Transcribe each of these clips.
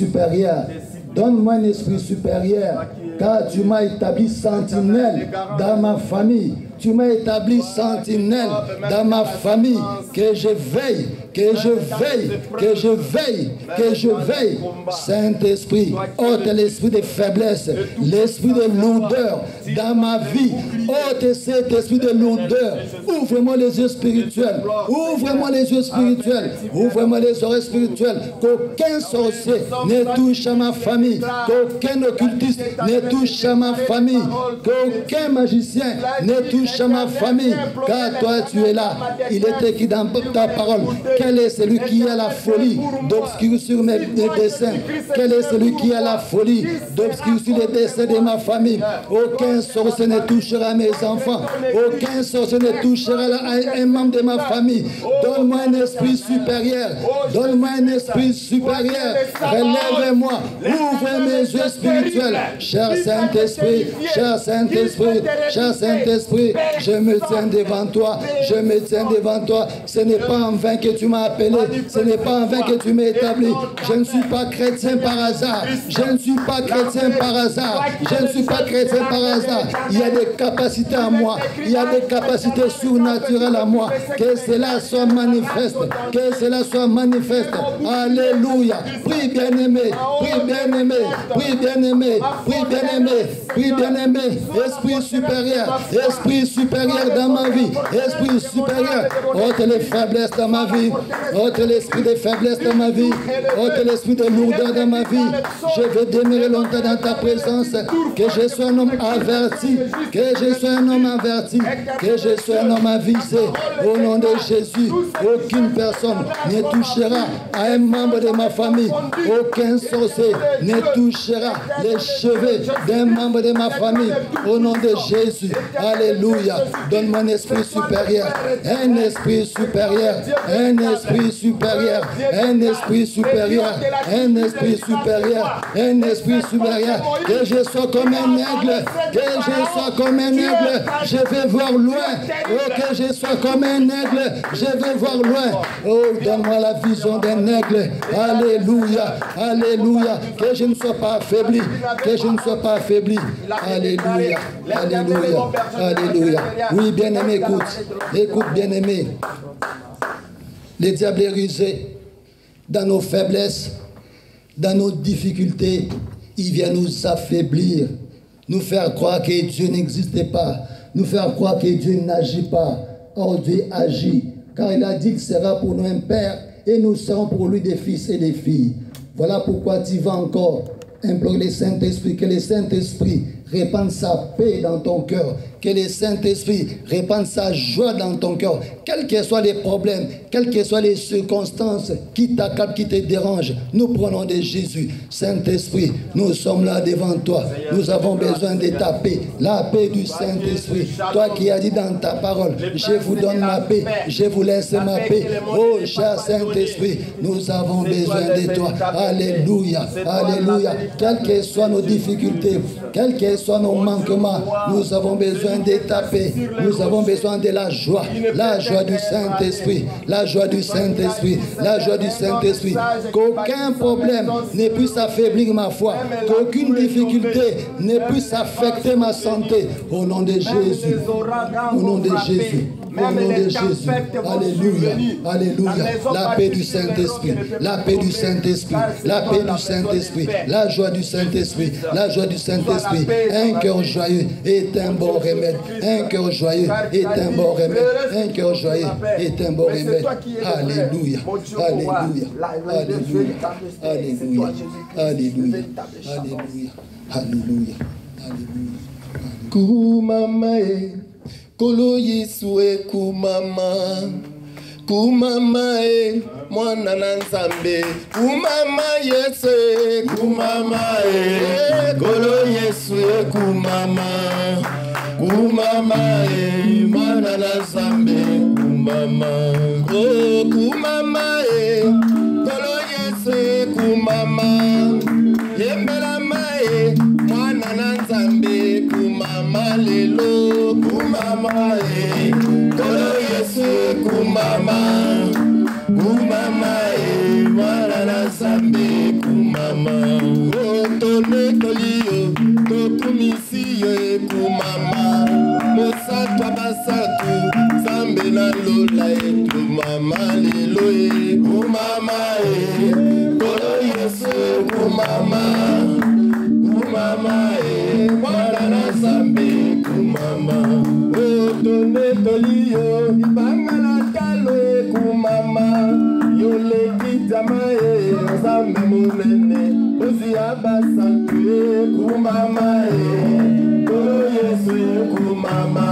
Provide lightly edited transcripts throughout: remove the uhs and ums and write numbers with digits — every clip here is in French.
supérieur. Donne-moi un esprit supérieur, car tu m'as établi sentinelle dans ma famille. Tu m'as établi sentinelle dans ma famille. Que je veille, que je veille, que je veille, que je veille. Saint-Esprit, ôte l'esprit de faiblesse, l'esprit de lourdeur dans ma vie. Ôte cet esprit de lourdeur. Ouvre-moi les yeux spirituels. Ouvre-moi les yeux spirituels. Ouvre-moi les oreilles spirituelles. Qu'aucun sorcier ne touche à ma famille. Qu'aucun occultiste ne touche à ma famille. Qu'aucun magicien ne touche à ma famille, car toi tu es là. Il est écrit dans ta parole. Quel est celui qui a la folie d'obscurcir mes desseins? Quel est celui qui a la folie d'obscurcir les desseins de ma famille? Aucun sorcier ne touchera mes enfants. Aucun sorcier ne touchera un membre de ma famille. Donne-moi un esprit supérieur. Donne-moi un esprit supérieur. Relève-moi. Ouvre mes yeux spirituels. Cher Saint-Esprit, cher Saint-Esprit, cher Saint-Esprit, je me tiens devant toi, je me tiens devant toi. Ce n'est pas en vain que tu m'as appelé, ce n'est pas en vain que tu m'as établi. Je ne suis pas chrétien par hasard, je ne suis pas chrétien par hasard, je ne suis pas chrétien par hasard. Il y a des capacités en moi, il y a des capacités surnaturelles en moi. Que cela soit manifeste, que cela soit manifeste. Alléluia. Prie bien-aimé, prie bien-aimé, prie bien-aimé, prie bien-aimé, prie bien-aimé. Esprit supérieur, esprit supérieur dans ma vie, esprit supérieur, ôte les faiblesses dans ma vie, ôte l'esprit de faiblesse dans ma vie, ôte l'esprit de lourdeur dans ma vie. Je veux demeurer longtemps dans ta présence, que je sois un homme averti, que je sois un homme averti, que je sois un homme avisé. Au nom de Jésus, aucune personne ne touchera à un membre de ma famille, aucun sorcier ne touchera les cheveux d'un membre de ma famille. Au nom de Jésus, alléluia. Donne-moi un esprit supérieur, un esprit supérieur, un esprit supérieur, un esprit supérieur, un esprit supérieur, un esprit supérieur. Que je sois comme un aigle, que je sois comme un aigle, je vais voir loin. Oh, que je sois comme un aigle, je vais voir loin. Oh, donne-moi la vision d'un aigle. Alléluia, alléluia. Que je ne sois pas affaibli, que je ne sois pas affaibli. Alléluia, alléluia, alléluia. Oui, bien-aimé, écoute. Écoute, bien-aimé. Le diable est rusé dans nos faiblesses, dans nos difficultés. Il vient nous affaiblir, nous faire croire que Dieu n'existe pas, nous faire croire que Dieu n'agit pas. Or, Dieu agit, car il a dit qu'il sera pour nous un père et nous serons pour lui des fils et des filles. Voilà pourquoi tu vas encore implorer le Saint-Esprit, que le Saint-Esprit répande sa paix dans ton cœur, que le Saint-Esprit répande sa joie dans ton cœur, quels que soient les problèmes, quelles que soient les circonstances qui t'accablent, qui te dérangent. Nous prenons de Jésus. Saint-Esprit, nous sommes là devant toi. Nous avons besoin de ta paix, la paix du Saint-Esprit. Toi qui as dit dans ta parole, je vous donne ma paix, je vous laisse ma paix. Oh, cher Saint-Esprit, nous avons besoin de toi. Alléluia, alléluia. Quelles que soient nos difficultés, quels que soient nos manquements, nous avons besoin de ta paix. Nous avons besoin de la joie du Saint-Esprit, la joie du Saint-Esprit, la joie du Saint-Esprit. Qu'aucun problème ne puisse affaiblir ma foi, qu'aucune difficulté ne puisse affecter ma santé. Au nom de Jésus, au nom de Jésus. Au nom de Jésus. Alléluia. Alléluia. La paix du Saint-Esprit. La paix du Saint-Esprit. La paix du Saint-Esprit. La joie du Saint-Esprit. La joie du Saint-Esprit. Un cœur joyeux est un bon remède. Un cœur joyeux est un bon remède. Un cœur joyeux est un bon remède. Alléluia. Alléluia. Alléluia. Alléluia. Alléluia. Alléluia. Alléluia. Alléluia. Kumamae. Kolo Yesue kumama, kumama mwana na Nzambe, kumama Yesue kumama Kolo Yesue kumama, kumama mwana na Nzambe, kumama oh kumama Kolo Yesue kumama, yembela mae mwana na Nzambe kumama lelo. Kumama Kolo Yesu kumama, kumama mwana na Nzambe kumama. kumama Mosatwa basatu Zambe na lola etu mama lelo kumama Kolo Yesu kumama Kumama Mwana na Zambe kumama Otone toliyo Ibanga na kalo kumama Yole kitama Zambe munene Ozi abasatu kumama Kolo Yesu kumama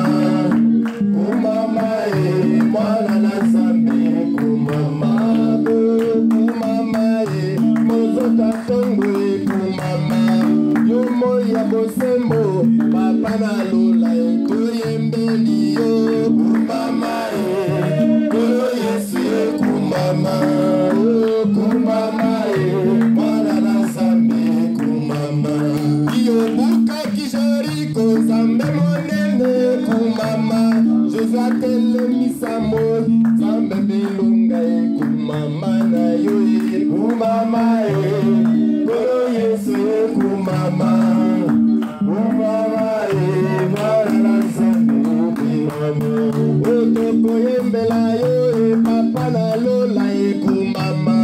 Kumama Mwana na Zambe kumama Kumama Mozota tongwe kumama Yomo ya bosembo Papa na lola Toyembeli yo kumama Kolo Yesu kumama Kumama Mwana na Zambe kumama Iyo buka kishariko Zambe monene kumama Josa tele misamo Zambe bilunga kumama na yo kumama Kolo Yesu kumama Kumama Mwana na Zambe kumama Otoko yembela yo Papa na lola kumama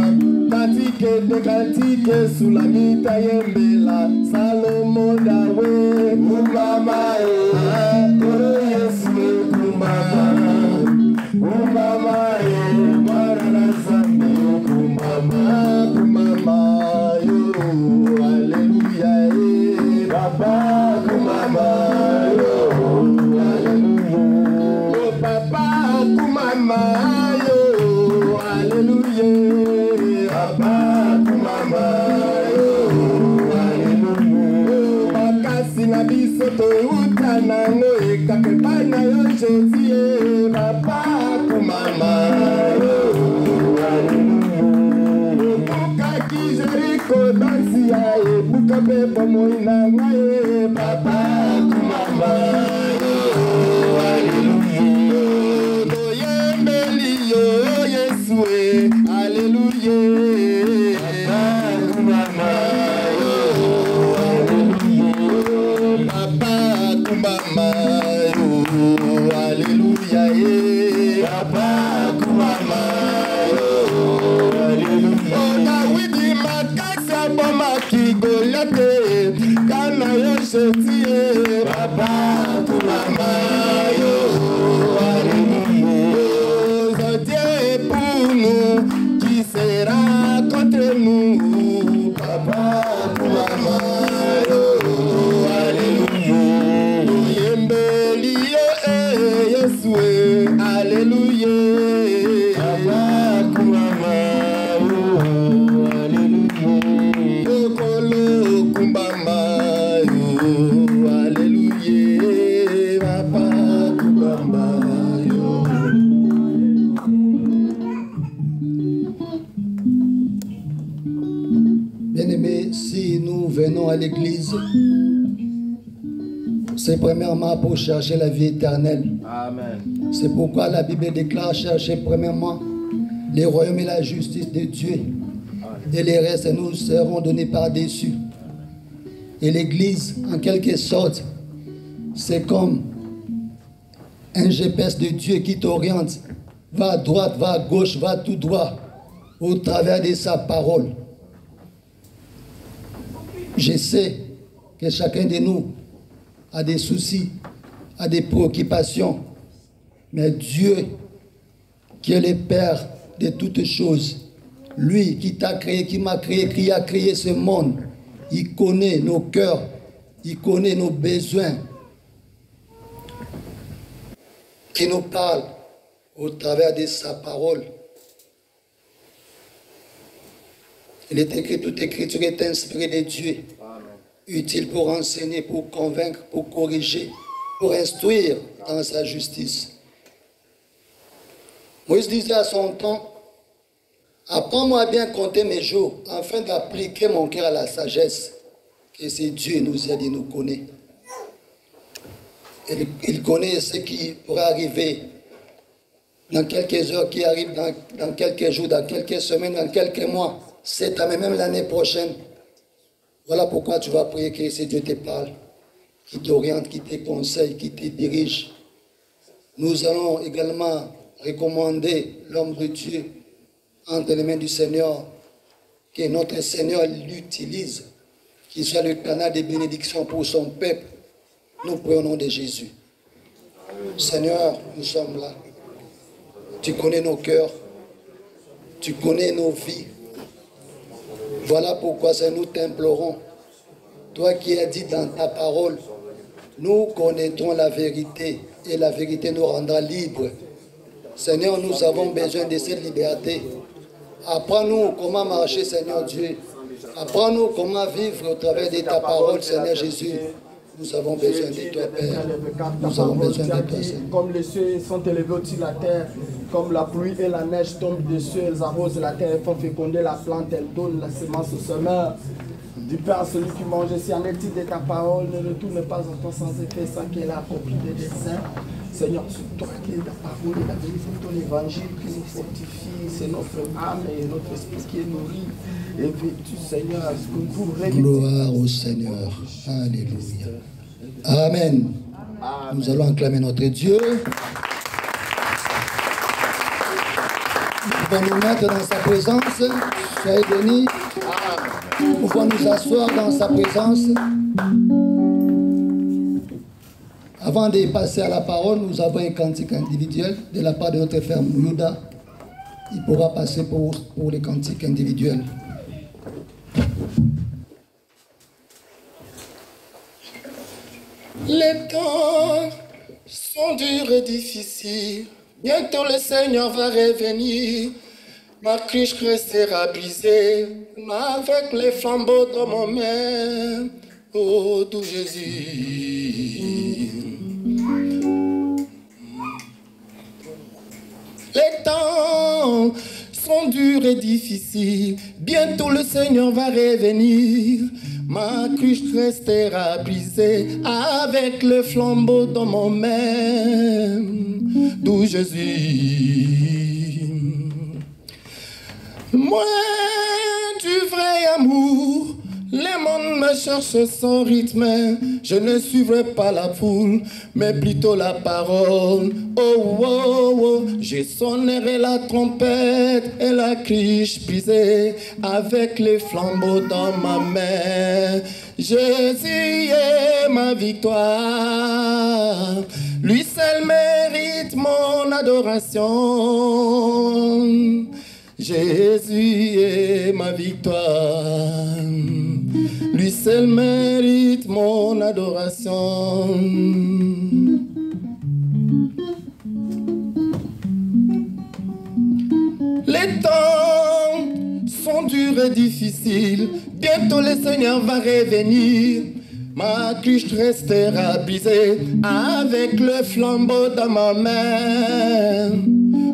Katike de katike sulamita yembela Salomo dawe kumama Kolo Yesu kumama Kumama Mwana na Zambe kumama Kumama yo Haleluya Papa kumama yo Haleluya Oh Papa kumama yo Haleluya Papa kumama yo Haleluya Makasi na biso to utana no ekakepana yo Jésus Papa kumama yo Haleluya Buka kijeriko dansi ya buka pepo moina ngaye Papa kumama yo Haleluya Toyembeli yo Yesu Haleluya Papa kumama yo Haleluya Papa kumama yo Haleluya Papa kumama yo Haleluya Dawidi makasa boma kigolate kana yo shetie Papa kumama yo Haleluya Dieu pour nous qui sera contre nous Papa kumama yo Haleluya Yembeli yo Yesu Haleluya Papa kumama yo Haleluya Kolo kumbama yo Haleluya Papa kumama yo Bien-aimés, si nous venons à l'église, c'est premièrement pour chercher la vie éternelle. Amen. C'est pourquoi la Bible déclare chercher premièrement les royaumes et la justice de Dieu. Et les restes nous seront donnés par-dessus. Et l'église, en quelque sorte, c'est comme un GPS de Dieu qui t'oriente. Va à droite, va à gauche, va tout droit au travers de sa parole. Je sais que chacun de nous a des soucis, a des préoccupations. Mais Dieu, qui est le Père de toutes choses, lui qui t'a créé, qui m'a créé, qui a créé ce monde, il connaît nos cœurs, il connaît nos besoins, qui nous parle au travers de sa parole. Il est écrit, toute écriture est inspirée de Dieu, utile pour enseigner, pour convaincre, pour corriger, pour instruire dans sa justice. Moïse disait à son temps, apprends-moi à bien compter mes jours, afin d'appliquer mon cœur à la sagesse, que c'est Dieu nous aide et nous connaît. Il connaît ce qui pourrait arriver dans quelques heures, qui arrive dans quelques jours, dans quelques semaines, dans quelques mois, cette année, même l'année prochaine. Voilà pourquoi tu vas prier que ce Dieu te parle. qui t'oriente, qui te conseille, qui te dirige. Nous allons également recommander l'homme de Dieu entre les mains du Seigneur, que notre Seigneur l'utilise, qu'il soit le canal de bénédiction pour son peuple. Nous prions au nom de Jésus. Seigneur, nous sommes là. Tu connais nos cœurs, tu connais nos vies. Voilà pourquoi nous t'implorons. Toi qui as dit dans ta parole, nous connaîtrons la vérité et la vérité nous rendra libres. Seigneur, nous avons besoin de cette liberté. Apprends-nous comment marcher, Seigneur Dieu. Apprends-nous comment vivre au travers de ta parole, Seigneur Jésus. Nous avons besoin de toi, Père. Nous avons besoin de toi, Seigneur. Comme les cieux sont élevés au-dessus de la terre, comme la pluie et la neige tombent dessus, elles arrosent la terre, elles font féconder la plante, elles donnent la semence au semeur. Du Père, celui qui mange, si en est-il de ta parole, ne retourne pas en toi sans effet, sans qu'elle a accompli des desseins. Seigneur, c'est toi qui es la parole et la vérité, c'est ton évangile qui nous fortifie, c'est notre âme et notre esprit qui est nourri. Et vêtu, Seigneur, est-ce que vous revêtez. Gloire au Seigneur. Alléluia. Amen. Nous allons acclamer notre Dieu. Nous allons nous mettre dans sa présence. Soyez bénis. Nous pouvons nous asseoir dans sa présence. Avant de passer à la parole, nous avons un cantique individuel de la part de notre frère Moulouda. Il pourra passer pour les cantiques individuels. Les temps sont durs et difficiles. Bientôt le Seigneur va revenir. Ma cruche restera brisée avec les flambeaux dans mon main. Oh, doux Jésus. Les temps sont durs et difficiles. Bientôt le Seigneur va revenir. Ma cruche restera brisée avec le flambeau dans mon main. Doux Jésus. Moi, du vrai amour, les mondes me cherchent sans rythme. Je ne suivrai pas la foule, mais plutôt la parole. Oh, oh, oh, je sonnerai la trompette et la cruche brisée avec les flambeaux dans ma main. Jésus est ma victoire, lui seul mérite mon adoration. Jésus est ma victoire, lui seul mérite mon adoration. Les temps sont durs et difficiles, bientôt le Seigneur va revenir. Ma cruche restera brisée avec le flambeau dans ma main.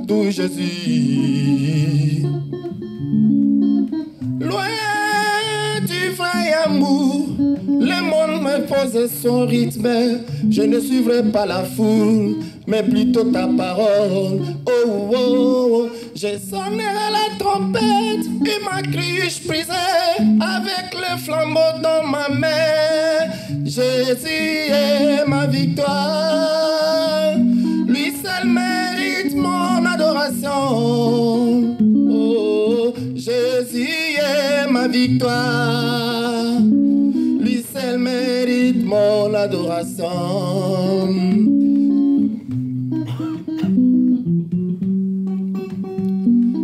Doux Jésus. Loin du vrai amour, le monde me pose son rythme. Je ne suivrai pas la foule, mais plutôt ta parole. Oh, oh, oh, je sonnerai la trompette et ma cruche brisée avec le flambeau dans ma main. Jésus est ma victoire, lui seul mérite mon adoration. Oh, Jésus est ma victoire, lui seul mérite mon adoration.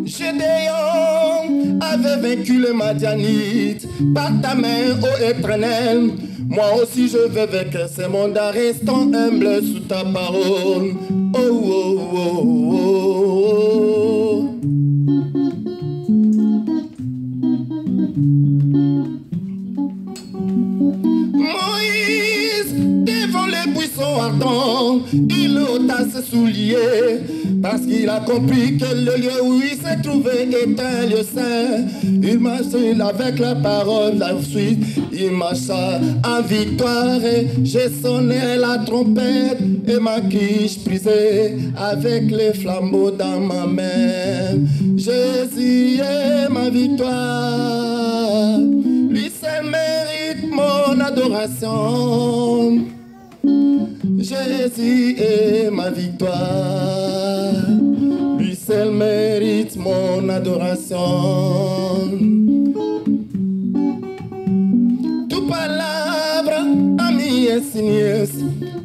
Gédéon avait vaincu le Madianite par ta main, ô Éternel. Moi aussi je vais vaincre ce monde en restant humble sous ta parole. Oh, oh, oh, oh, oh. Moïse, devant les buissons ardents, il ôta ses souliers, parce qu'il a compris que le lieu où il s'est trouvé est un lieu saint. Il marcha avec la parole, la suite, il marcha en victoire. J'ai sonné la trompette et ma cruche brisée avec les flambeaux dans ma main. Jésus est ma victoire, lui seul mérite mon adoration. Jésus est ma victoire. Lui seul mérite mon adoration. Tu palabra a mi enseñas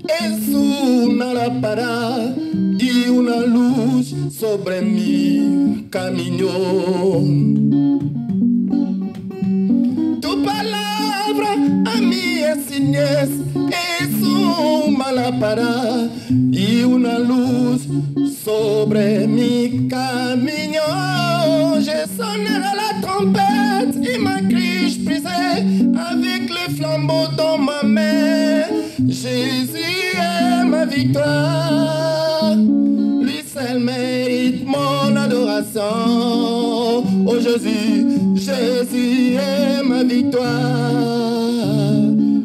es una lámpara y una luz sobre mi camino. Tu palabra a mi enseñas es una lámpara y una luz sobre mi camino. Je sonnerai la trompette et ma criche brisée avec les flambeaux dans ma main. Jésus est ma victoire. Lui seul mérite mon adoration. Oh Jésus, Jésus est ma victoire.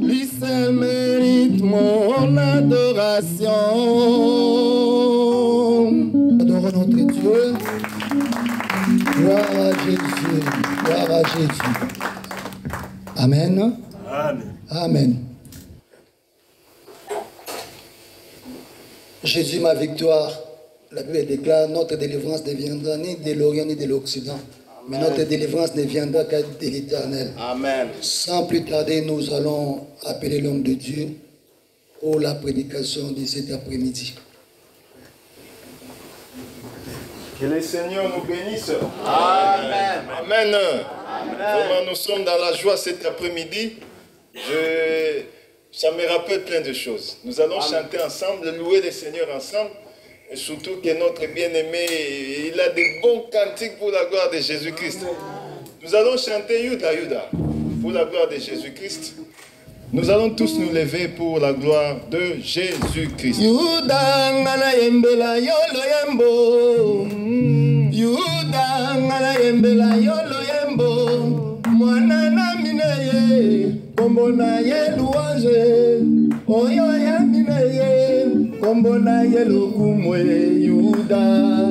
Lui seul mérite mon adoration. Adorons notre Dieu. Gloire à Jésus. Gloire à Jésus. Amen. Amen. Amen. Jésus, ma victoire. La Bible déclare, notre délivrance ne viendra ni de l'Orient ni de l'Occident. Mais notre délivrance ne viendra qu'à de l'Éternel. Amen. Sans plus tarder, nous allons appeler l'homme de Dieu pour la prédication de cet après-midi. Que le Seigneur nous bénisse. Amen. Amen. Vraiment, nous sommes dans la joie cet après-midi. Ça me rappelle plein de choses. Nous allons chanter ensemble, louer le Seigneur ensemble. Et surtout que notre bien-aimé, il a des bons cantiques pour la gloire de Jésus-Christ. Nous allons chanter Yuda, Yuda, pour la gloire de Jésus-Christ. Nous allons tous nous lever pour la gloire de Jésus-Christ. Yuda ngana yembela yolo yembo. Yuda ngana yembela yolo yembo. Mwana na mineye, kombo na ye louange. Oyo ya mineye, kombo na ye lokumwe. Yuda,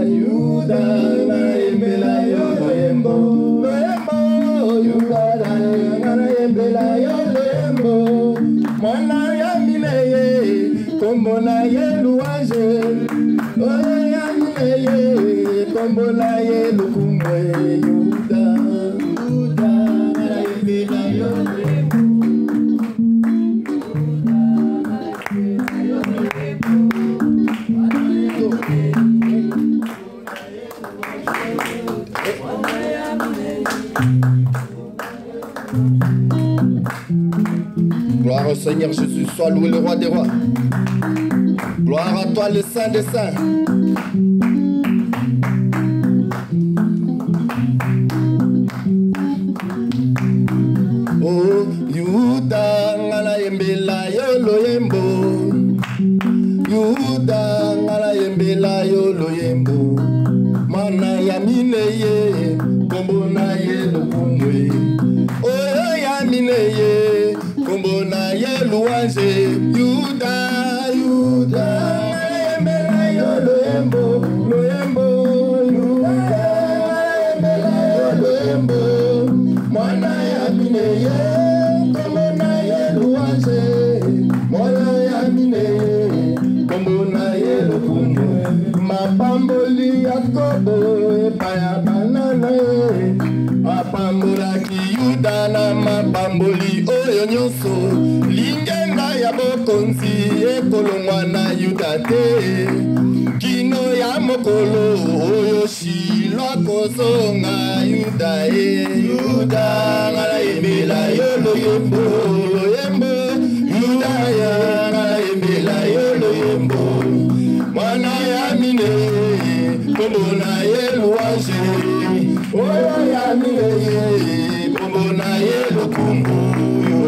Yuda ngana yembela yolo yembo. Loyembo, Yuda ngana yembela yolo yembo. Mwana ya mineye, kombo na ye louange. Oyo ya mineye, kombo na ye lokumwe. Yuda, Yuda ngana yembela yolo yembo. Gloire au Seigneur Jésus, sois loué le roi des rois. Gloire à toi le Saint des saints. Oh, Yuda ngala yembela yolo yembo. Yuda ngala yembela yolo yembo. Mana ya mineye, kombo na ye lokumwe. Oh ya mineye, kombo na ye louange. Yuda, Yuda ngala yembela yolo yembo, lo yembo. Yuda ngala yembela yolo yembo. Mana ya mineye, kombo na ye louange. Mana ya mineye, kombo na ye lokumwe. Mapamboli Yakobo epaya banana apambolaki Yuda na mapamboli oyo nyonso lingenda ya bokonzi ekolongwa na Yuda te kino ya mokolo oyo shilwa kozonga Yuda Yuda ngala yembela yolo yembo yembo Yuda ya ngala yembela yolo yembo mwana ya mine kombo na ye louange oyo ya mine kombo na ye lokumbu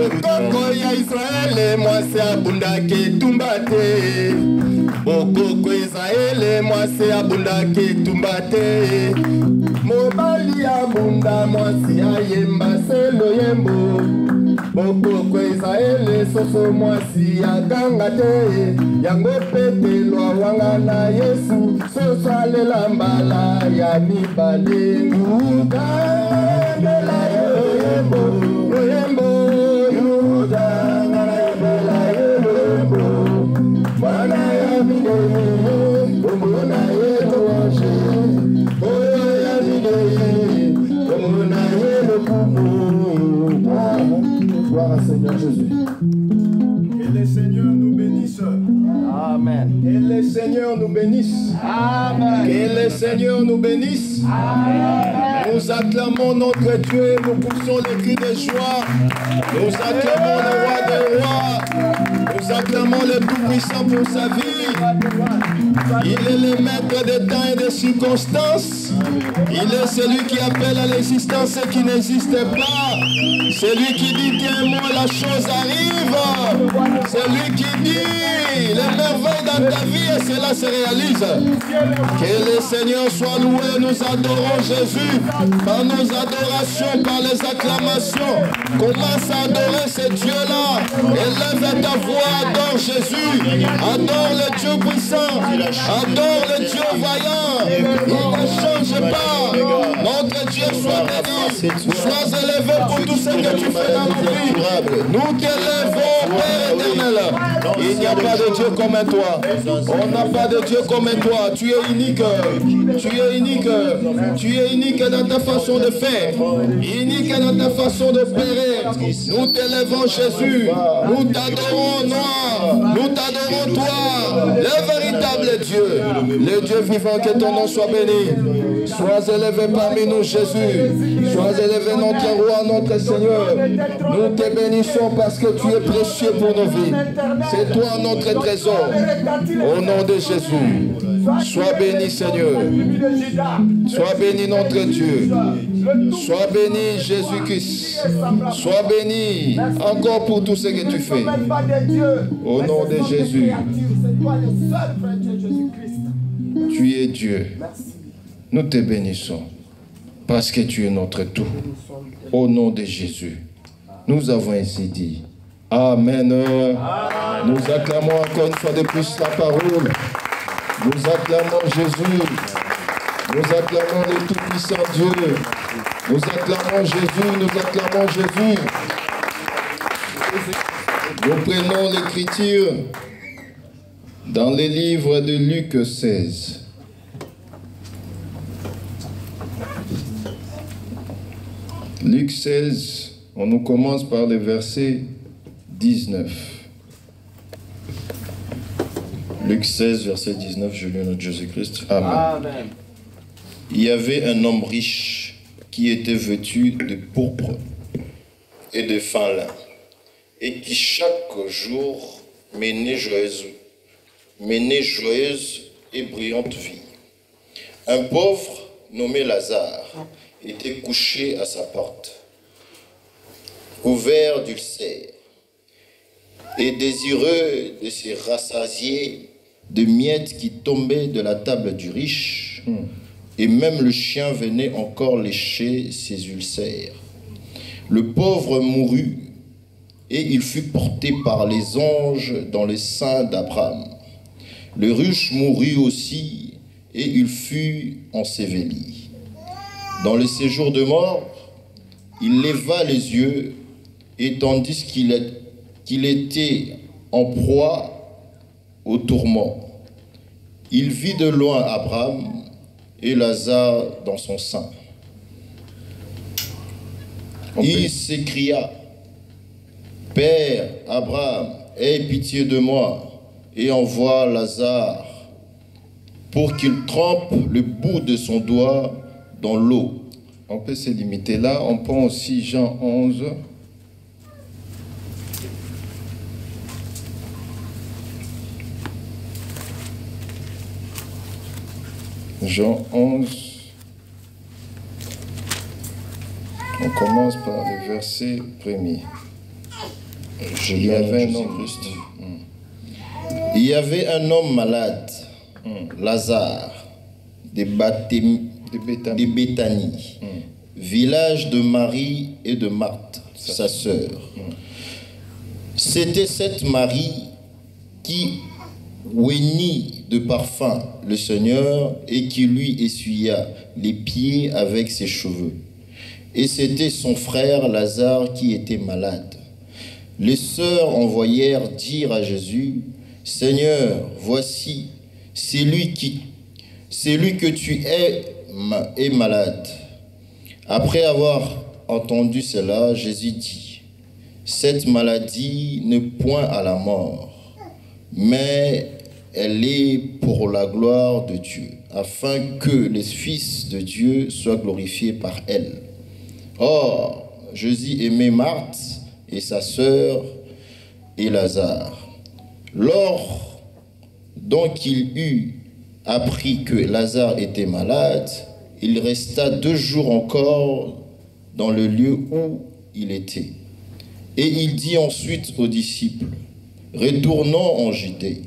ekoko ya Israele mwasi abundaki etumba te bokoko Israele mwasi abundaki etumba te mobali abunda mwasi ayemba se loyembo bokoko Israele soso mwasi aganga te yango petelwa wanga na Yesu soso alela mbala ya mibale Yuda ngala yembo yembo Yuda ngala yembo Gloire au Seigneur Jésus. Que le Seigneur nous bénisse. Amen. Que le Seigneur nous bénisse. Amen. Que le Seigneur nous bénisse. Amen. Nous acclamons notre Dieu, nous poussons les cris de joie. Nous acclamons le roi des rois. Nous acclamons le Tout-Puissant pour sa vie. Il est le maître des temps et des circonstances. Il est celui qui appelle à l'existence ce qui n'existe pas. C'est lui qui dit qu'un mot, la chose arrive. C'est lui qui dit les merveilles dans ta vie et cela se réalise. Que le Seigneur soit loué. Nous adorons Jésus par nos adorations, par les acclamations. Commence à adorer ce Dieu-là. Élève ta voix, adore Jésus. Adore le Dieu puissant. Adore le Dieu vaillant. Il ne change pas. Notre Dieu soit béni. Sois élevé pour tout ce que tu fais dans nos vies. Nous t'élèvons, Père éternel. Il n'y a pas de Dieu comme toi. On n'a pas de Dieu comme toi. Tu es unique. Tu es unique. Tu es unique dans ta façon de faire. Unique dans ta façon de pérer. Nous t'élèvons, Jésus. Nous t'adorons, Noir. Nous t'adorons, toi. Le véritable Dieu. Le Dieu vivant, que ton nom soit béni. Sois élevé parmi nous, Jésus. Sois élevé, notre roi, notre Seigneur. Nous te bénissons parce que tu es précieux pour nos vies. C'est toi notre trésor. Au nom de Jésus. Sois béni, Seigneur. Sois béni, notre Dieu. Sois béni, Jésus-Christ. Sois béni encore pour tout ce que tu fais. Au nom de Jésus. Tu es Dieu. Nous te bénissons parce que tu es notre tout. Au nom de Jésus. Nous avons ainsi dit. Amen. Nous acclamons encore une fois de plus la parole. Nous acclamons Jésus. Nous acclamons le Tout-Puissant Dieu. Nous acclamons Jésus. Nous acclamons Jésus. Nous prenons l'écriture dans les livres de Luc 16. Luc 16, on nous commence par le verset 19. Luc 16, verset 19, je lis notre Jésus-Christ. Amen. Amen. Il y avait un homme riche qui était vêtu de pourpre et de fin lin, et qui chaque jour menait joyeuse et brillante vie. Un pauvre nommé Lazare était couché à sa porte, couvert d'ulcères, et désireux de se rassasier de miettes qui tombaient de la table du riche, et même le chien venait encore lécher ses ulcères. Le pauvre mourut, et il fut porté par les anges dans le sein d'Abraham. Le riche mourut aussi, et il fut enseveli. Dans le séjour de mort, il leva les yeux, et tandis qu'il était en proie au tourment, il vit de loin Abraham et Lazare dans son sein. Il s'écria, « Père Abraham, aie pitié de moi et envoie Lazare pour qu'il trempe le bout de son doigt dans l'eau. » On peut se limiter là. On prend aussi Jean 11. Jean 11. On commence par le verset 1er. Il y avait un homme malade, Lazare, de Béthanie, village de Marie et de Marthe, sa sœur. C'était cette Marie qui oignit de parfum le Seigneur et qui lui essuya les pieds avec ses cheveux. Et c'était son frère Lazare qui était malade. Les sœurs envoyèrent dire à Jésus, « Seigneur, voici, c'est lui que tu est malade. » Après avoir entendu cela, Jésus dit, Cette maladie n'est point à la mort, mais elle est pour la gloire de Dieu, afin que les fils de Dieu soient glorifiés par elle. Or, Jésus aimait Marthe et sa sœur et Lazare. Lors donc il eut appris que Lazare était malade, il resta 2 jours encore dans le lieu où il était. Et il dit ensuite aux disciples, « Retournons en Judée. »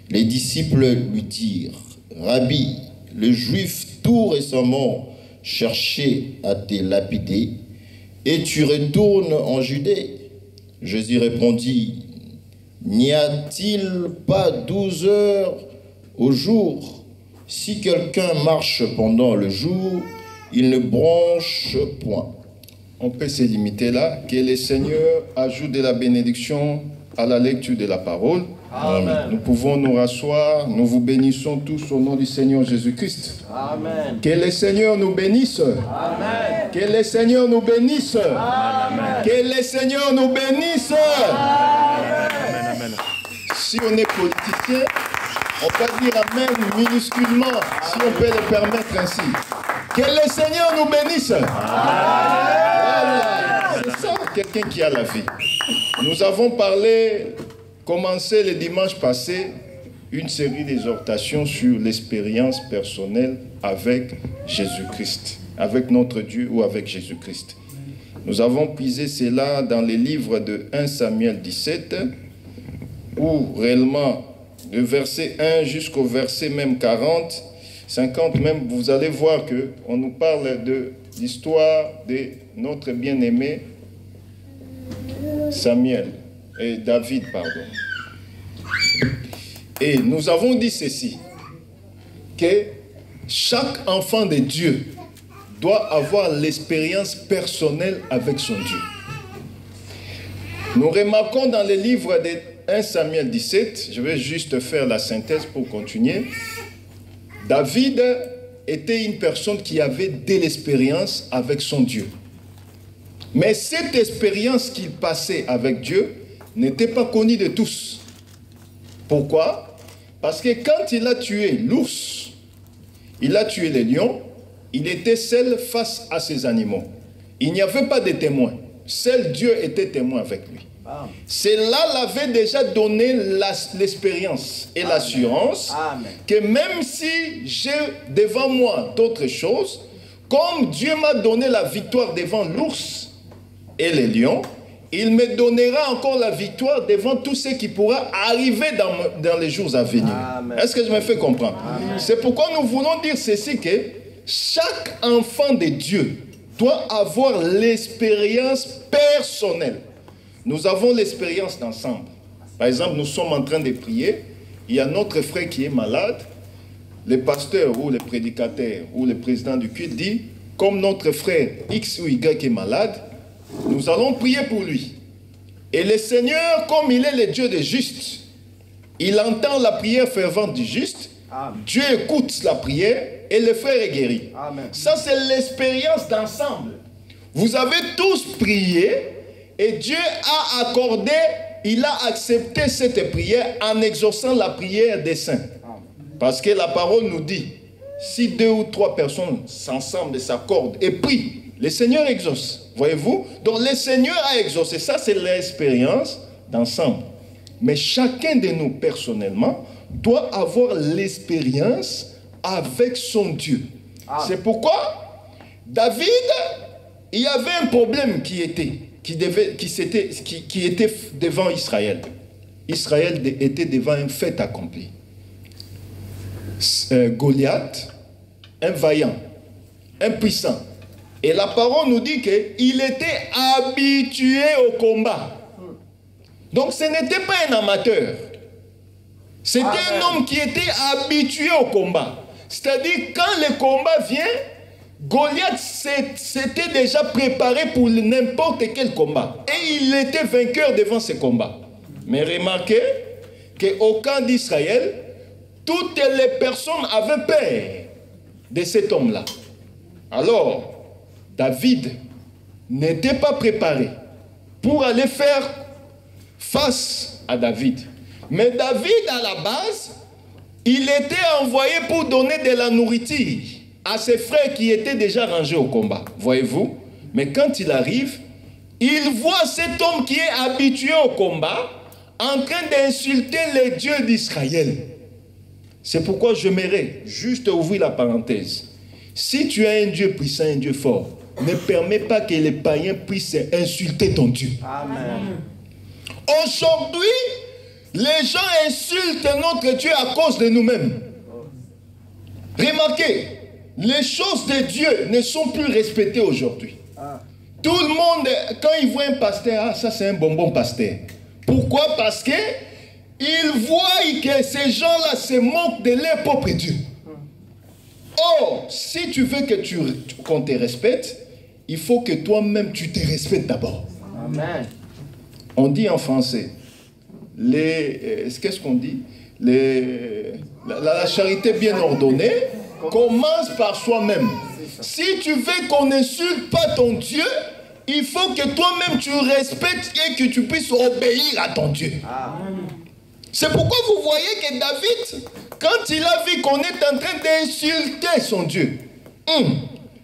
Les disciples lui dirent, « Rabbi, les Juifs tout récemment cherchaient à te lapider, et tu retournes en Judée ?» Jésus répondit, « N'y a-t-il pas 12 heures au jour? Si quelqu'un marche pendant le jour, il ne bronche point. » On peut se limiter là. Que le Seigneur ajoute de la bénédiction à la lecture de la parole. Amen. Nous pouvons nous rasseoir. Nous vous bénissons tous au nom du Seigneur Jésus-Christ. Amen. Que le Seigneur nous bénisse. Amen. Que le Seigneur nous bénisse. Amen. Que le Seigneur nous bénisse. Amen. Si on est politicien, on peut dire Amen minusculement, si on peut le permettre ainsi. Que le Seigneur nous bénisse. Voilà. C'est ça, quelqu'un qui a la vie. Nous avons commencé le dimanche passé, une série d'exhortations sur l'expérience personnelle avec Jésus-Christ, avec notre Dieu ou avec Jésus-Christ. Nous avons puisé cela dans les livres de 1 Samuel 17, où réellement, de verset 1 jusqu'au verset même 40, 50 même, vous allez voir qu'on nous parle de l'histoire de notre bien-aimé David, pardon. Et nous avons dit ceci, que chaque enfant de Dieu doit avoir l'expérience personnelle avec son Dieu. Nous remarquons dans les livres de 1 Samuel 17, je vais juste faire la synthèse pour continuer. David était une personne qui avait de l'expérience avec son Dieu. Mais cette expérience qu'il passait avec Dieu n'était pas connue de tous. Pourquoi? Parce que quand il a tué l'ours, il a tué les lions, il était seul face à ces animaux. Il n'y avait pas de témoins. Seul Dieu était témoin avec lui. Cela l'avait déjà donné l'expérience et l'assurance que même si j'ai devant moi d'autres choses, comme Dieu m'a donné la victoire devant l'ours et les lions, il me donnera encore la victoire devant tout ce qui pourra arriver dans les jours à venir. Est-ce que je me fais comprendre? C'est pourquoi nous voulons dire ceci, que chaque enfant de Dieu doit avoir l'expérience personnelle. Nous avons l'expérience d'ensemble. Par exemple, nous sommes en train de prier. Il y a notre frère qui est malade. Le pasteur ou le prédicateur ou le président du culte dit, comme notre frère X ou Y est malade, nous allons prier pour lui. Et le Seigneur, comme il est le Dieu des justes, il entend la prière fervente du juste. Amen. Dieu écoute la prière et le frère est guéri. Amen. Ça, c'est l'expérience d'ensemble. Vous avez tous prié. Et Dieu a accordé, il a accepté cette prière en exaucant la prière des saints. Parce que la parole nous dit, si 2 ou 3 personnes s'ensemble s'accordent et prient, le Seigneur exauce. Voyez-vous? Donc le Seigneur a exaucé. Ça, c'est l'expérience d'ensemble. Mais chacun de nous, personnellement, doit avoir l'expérience avec son Dieu. C'est pourquoi David, il y avait un problème qui était devant Israël. Israël était devant un fait accompli. Goliath, un vaillant, un puissant. Et la parole nous dit qu'il était habitué au combat. Donc ce n'était pas un amateur. C'était un homme qui était habitué au combat. C'est-à-dire quand le combat vient, Goliath s'était déjà préparé pour n'importe quel combat. Et il était vainqueur devant ce combat. Mais remarquez qu'au camp d'Israël, toutes les personnes avaient peur de cet homme-là. Alors, David n'était pas préparé. pour aller faire face à David. Mais David, à la base, il était envoyé pour donner de la nourriture à ses frères qui étaient déjà rangés au combat. Voyez-vous? Mais quand il arrive, il voit cet homme qui est habitué au combat en train d'insulter les dieux d'Israël. C'est pourquoi j'aimerais juste ouvrir la parenthèse. Si tu as un Dieu puissant, un Dieu fort, ne permets pas que les païens puissent insulter ton Dieu. Amen. Aujourd'hui, les gens insultent notre Dieu à cause de nous-mêmes. Remarquez, les choses de Dieu ne sont plus respectées aujourd'hui. Tout le monde, quand il voit un pasteur, ah, ça c'est un bonbon pasteur. Pourquoi? Parce que ils voient que ces gens-là se moquent de leur propre Dieu. Or, si tu veux qu'on te respecte, il faut que toi-même tu te respectes d'abord. Amen. On dit en français, qu'est-ce qu'on dit? La charité bien ordonnée commence par soi-même. Si tu veux qu'on n'insulte pas ton Dieu, il faut que toi-même tu respectes et que tu puisses obéir à ton Dieu. C'est pourquoi vous voyez que David, quand il a vu qu'on est en train d'insulter son Dieu,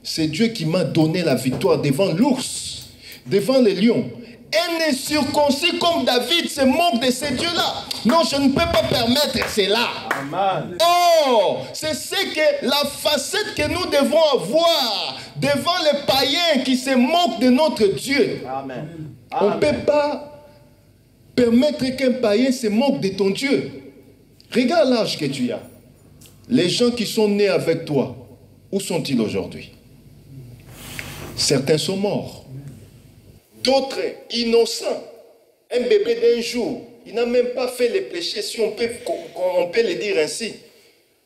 c'est Dieu qui m'a donné la victoire devant l'ours, devant les lions. Un incirconcis comme David se moque de ces dieux-là. Non, je ne peux pas permettre cela. Amen. Oh, c'est la facette que nous devons avoir devant les païens qui se moquent de notre Dieu. Amen. On ne peut pas permettre qu'un païen se moque de ton Dieu. Regarde l'âge que tu as. Les gens qui sont nés avec toi, où sont-ils aujourd'hui? Certains sont morts. D'autres innocents. Un bébé d'un jour, il n'a même pas fait les péchés, si on peut le dire ainsi.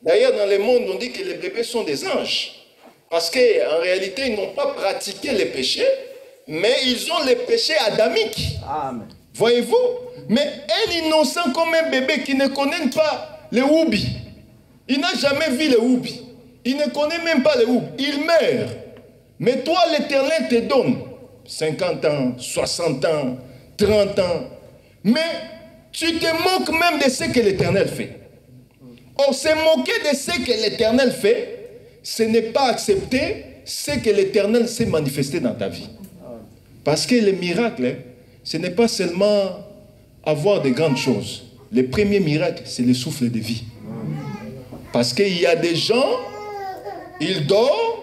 D'ailleurs, dans le monde, on dit que les bébés sont des anges. Parce qu'en réalité, ils n'ont pas pratiqué les péchés, mais ils ont les péchés adamiques. Amen. Voyez-vous? Mais un innocent comme un bébé qui ne connaît pas les Woubi, il n'a jamais vu les Woubi, il ne connaît même pas les Woubi, il meurt. Mais toi, l'Éternel te donne 50 ans, 60 ans, 30 ans. Mais tu te moques même de ce que l'Éternel fait. Or, se moquer de ce que l'Éternel fait, ce n'est pas accepter ce que l'Éternel s'est manifesté dans ta vie. Parce que les miracles, ce n'est pas seulement avoir de grandes choses. Le premier miracle, c'est le souffle de vie. Parce qu'il y a des gens, ils dorment,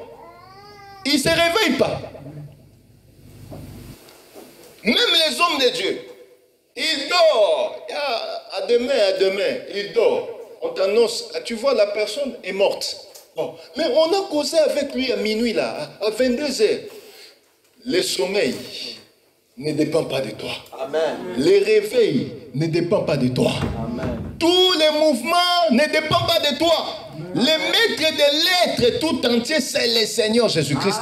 ils ne se réveillent pas. Même les hommes de Dieu, ils dorment. À demain, ils dorment. On t'annonce, tu vois, la personne est morte. Bon. Mais on a causé avec lui à minuit, là, à 22 heures. Le sommeil ne dépend pas de toi. Amen. Les réveils ne dépendent pas de toi. Amen. Tous les mouvements ne dépendent pas de toi. Le maître de l'être tout entier, c'est le Seigneur Jésus-Christ.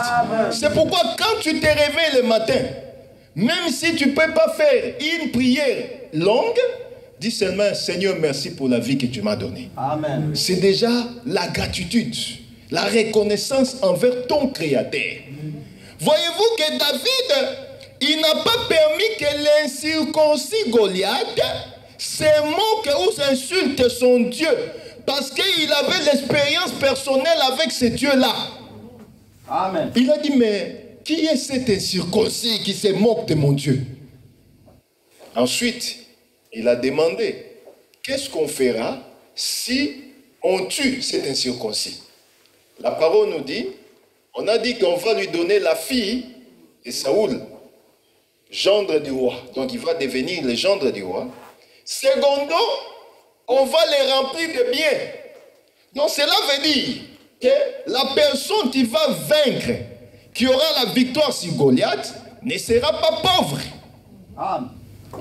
C'est pourquoi quand tu te réveilles le matin, même si tu ne peux pas faire une prière longue, dis seulement, Seigneur, merci pour la vie que tu m'as donnée. Amen. C'est déjà la gratitude, la reconnaissance envers ton Créateur. Voyez-vous que David, il n'a pas permis que l'incirconcis Goliath se moque ou s'insulte son Dieu, parce qu'il avait l'expérience personnelle avec ce Dieu-là. Amen. Il a dit, mais qui est cet incirconcis qui se moque de mon Dieu? Ensuite, il a demandé, qu'est-ce qu'on fera si on tue cet incirconcis? La parole nous dit, on a dit qu'on va lui donner la fille de Saoul, gendre du roi. Donc il va devenir le gendre du roi. Secondo, on va les remplir de biens. Donc cela veut dire que la personne qui va vaincre, qui aura la victoire sur Goliath, ne sera pas pauvre. Amen.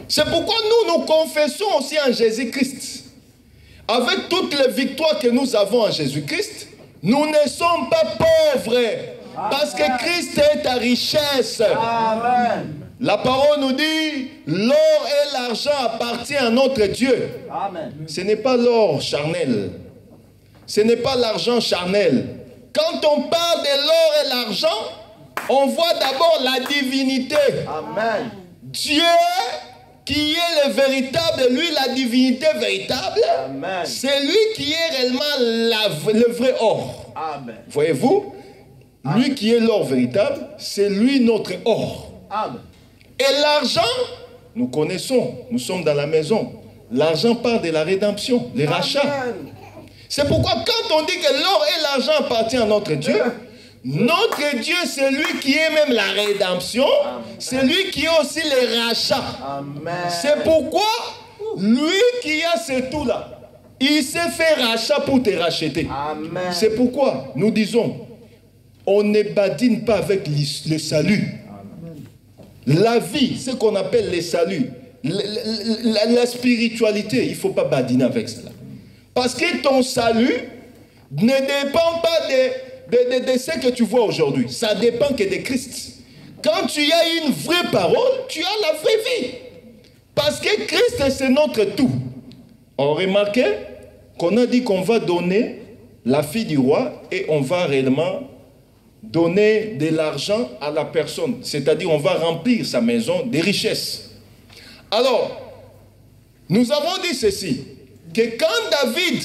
C'est pourquoi nous confessons aussi en Jésus-Christ. Avec toutes les victoires que nous avons en Jésus-Christ, nous ne sommes pas pauvres. Parce que Christ est ta richesse. Amen. La parole nous dit, l'or et l'argent appartiennent à notre Dieu. Amen. Ce n'est pas l'or charnel. Ce n'est pas l'argent charnel. Quand on parle de l'or et l'argent, on voit d'abord la divinité. Amen. Dieu qui est le véritable, lui la divinité véritable, c'est lui qui est réellement le vrai or. Voyez-vous? Lui qui est l'or véritable, c'est lui notre or. Et l'argent, nous connaissons, nous sommes dans la maison. L'argent part de la rédemption, les rachats. C'est pourquoi quand on dit que l'or et l'argent appartiennent à notre Dieu, notre Dieu, c'est lui qui est même la rédemption, c'est lui qui est aussi les rachats. C'est pourquoi lui qui a ce tout-là, il s'est fait rachat pour te racheter. C'est pourquoi nous disons, on ne badine pas avec le salut. La vie, ce qu'on appelle le salut, la spiritualité, il ne faut pas badiner avec cela. Parce que ton salut ne dépend pas de ce que tu vois aujourd'hui. Ça dépend que de Christ. Quand tu as une vraie parole, tu as la vraie vie. Parce que Christ, c'est notre tout. On remarque qu'on a dit qu'on va donner la fille du roi et on va réellement donner de l'argent à la personne. C'est-à-dire on va remplir sa maison de richesses. Alors, nous avons dit ceci, que quand David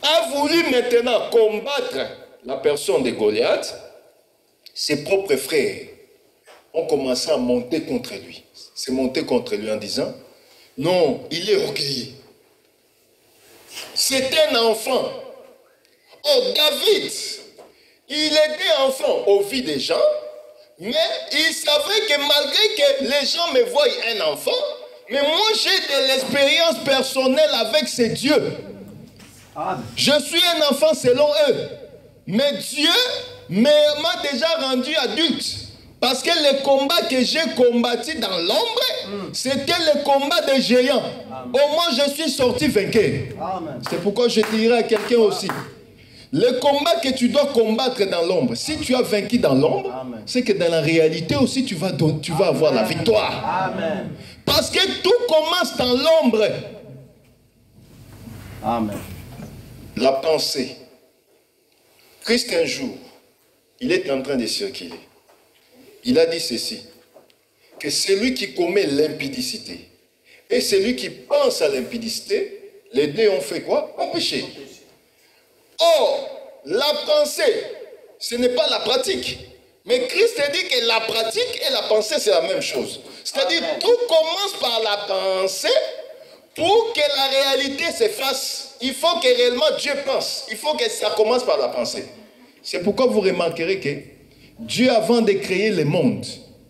a voulu maintenant combattre la personne de Goliath, ses propres frères ont commencé à monter contre lui. C'est monter contre lui en disant, non, il est orgueilleux. C'est un enfant. Oh, David, il était enfant au vu des gens, mais il savait que malgré que les gens me voient un enfant, mais moi j'ai de l'expérience personnelle avec ces dieux. Je suis un enfant selon eux. Mais Dieu m'a déjà rendu adulte. Parce que le combat que j'ai combattu dans l'ombre, c'était le combat des géants. Au moins je suis sorti vainqueur. C'est pourquoi je dirais à quelqu'un aussi. Le combat que tu dois combattre dans l'ombre, si tu as vaincu dans l'ombre, c'est que dans la réalité aussi tu vas avoir la victoire. Amen. Parce que tout commence dans l'ombre. Amen. La pensée. Christ un jour, il est en train de circuler. Il a dit ceci, que celui qui commet l'impudicité et celui qui pense à l'impudicité, les deux ont fait quoi? Ont péché. Or, la pensée, ce n'est pas la pratique. Mais Christ a dit que la pratique et la pensée, c'est la même chose. C'est-à-dire, tout commence par la pensée. Pour que la réalité se fasse, il faut que réellement Dieu pense. Il faut que ça commence par la pensée. C'est pourquoi vous remarquerez que Dieu, avant de créer le monde,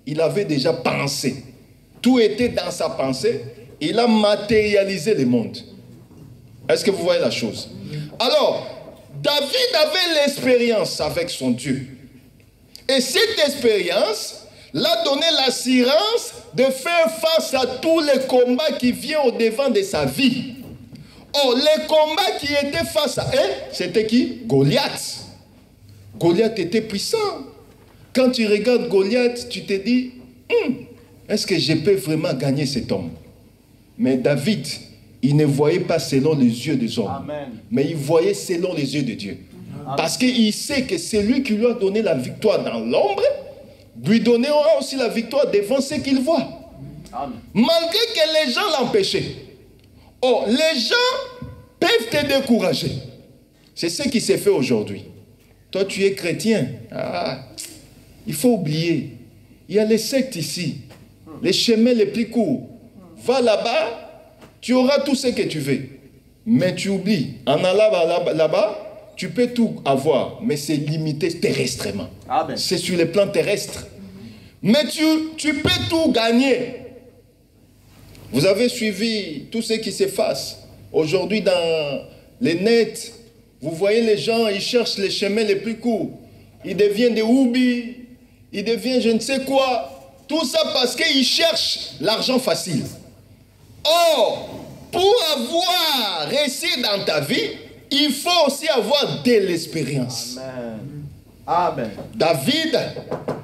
il avait déjà pensé. Tout était dans sa pensée. Il a matérialisé le monde. Est-ce que vous voyez la chose? Alors, David avait l'expérience avec son Dieu. Et cette expérience l'a donné l'assurance de faire face à tous les combats qui viennent au-devant de sa vie. Or, les combats qui étaient face à elle, c'était qui? Goliath. Goliath était puissant. Quand tu regardes Goliath, tu te dis, est-ce que je peux vraiment gagner cet homme? Mais David, il ne voyait pas selon les yeux des hommes. Amen. Mais il voyait selon les yeux de Dieu. Amen. Parce qu'il sait que c'est lui qui lui a donné la victoire dans l'ombre, lui donnera aussi la victoire devant ce qu'il voit. Amen. Malgré que les gens l'empêchaient. Oh, les gens peuvent te décourager. C'est ce qui s'est fait aujourd'hui. Toi, tu es chrétien. Il faut oublier. Il y a les sectes ici. Les chemins les plus courts. Va là-bas, tu auras tout ce que tu veux. Mais tu oublies. En allant là-bas, tu peux tout avoir, mais c'est limité terrestrement. C'est sur le plan terrestre. Mais tu peux tout gagner. Vous avez suivi tout ce qui se passe aujourd'hui dans les nets. Vous voyez les gens, ils cherchent les chemins les plus courts. Ils deviennent des hobbies, ils deviennent je ne sais quoi. Tout ça parce qu'ils cherchent l'argent facile. Or, pour avoir réussi dans ta vie, il faut aussi avoir de l'expérience. Amen. David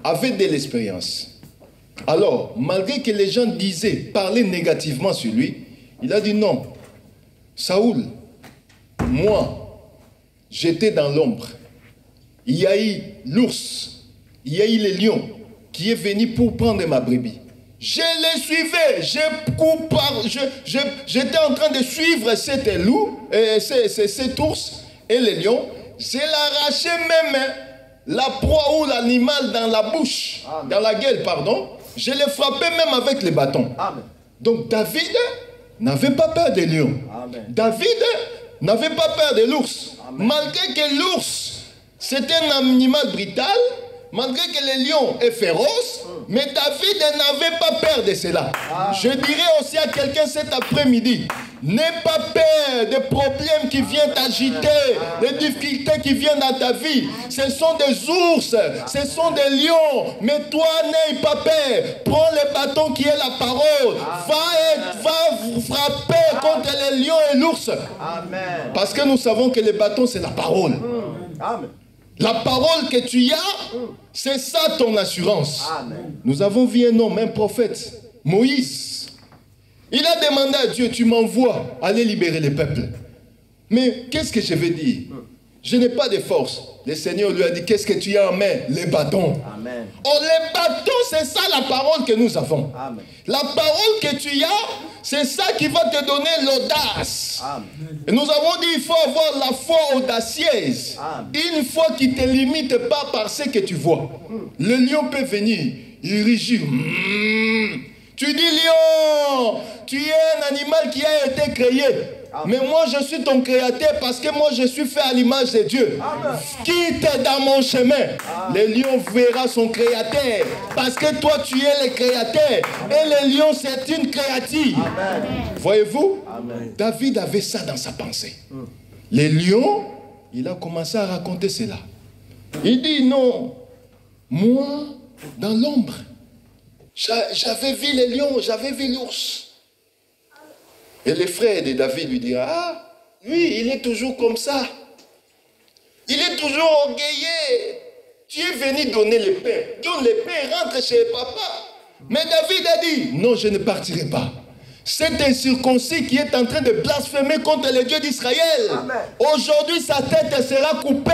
avait de l'expérience. Alors, malgré que les gens parlaient négativement sur lui, il a dit non. Saoul, moi, j'étais dans l'ombre. Il y a eu l'ours, il y a eu le lion qui est venu pour prendre ma brebis. Je les suivais, j'étais en train de suivre ces loups, cet ours et les lions. Je l'arrachais même la proie ou l'animal dans la bouche, dans la gueule, pardon. Je les frappais même avec les bâtons. Amen. Donc David n'avait pas peur des lions. Amen. David n'avait pas peur de l'ours. Malgré que l'ours, c'était un animal brutal, malgré que le lion est féroce, mais David n'avait pas peur de cela. Je dirais aussi à quelqu'un cet après-midi, n'aie pas peur des problèmes qui viennent t'agiter, des difficultés qui viennent dans ta vie. Ce sont des ours, ce sont des lions, mais toi n'aie pas peur. Prends le bâton qui est la parole. Va frapper contre les lions et l'ours. Parce que nous savons que le bâton c'est la parole. Amen. La parole que tu as, c'est ça ton assurance. Amen. Nous avons vu un homme, un prophète, Moïse. Il a demandé à Dieu, tu m'envoies aller libérer le peuple. Mais qu'est-ce que je vais dire? Je n'ai pas de force. Le Seigneur lui a dit, qu'est-ce que tu as en main? Les bâtons. Amen. Oh, les bâtons, c'est ça la parole que nous avons. Amen. La parole que tu as, c'est ça qui va te donner l'audace. Et nous avons dit, il faut avoir la foi audacieuse. Amen. Une foi qui ne te limite pas par ce que tu vois. Le lion peut venir, il rugit. Tu dis lion, tu es un animal qui a été créé. Amen. Mais moi je suis ton créateur parce que moi je suis fait à l'image de Dieu. Amen. Quitte dans mon chemin. Amen. Le lion verra son créateur parce que toi tu es le créateur. Amen. Et le lion c'est une créature. Voyez-vous? David avait ça dans sa pensée. Le lion, il a commencé à raconter cela. Il dit non, moi dans l'ombre, j'avais vu les lions, j'avais vu l'ours. Et les frères de David lui dirent, ah, lui, il est toujours comme ça. Il est toujours orgueilleux. Tu es venu donner le pain. Donne le pain, rentre chez papa. Mais David a dit, non, je ne partirai pas. C'est un circoncis qui est en train de blasphémer contre le Dieu d'Israël. Aujourd'hui, sa tête sera coupée.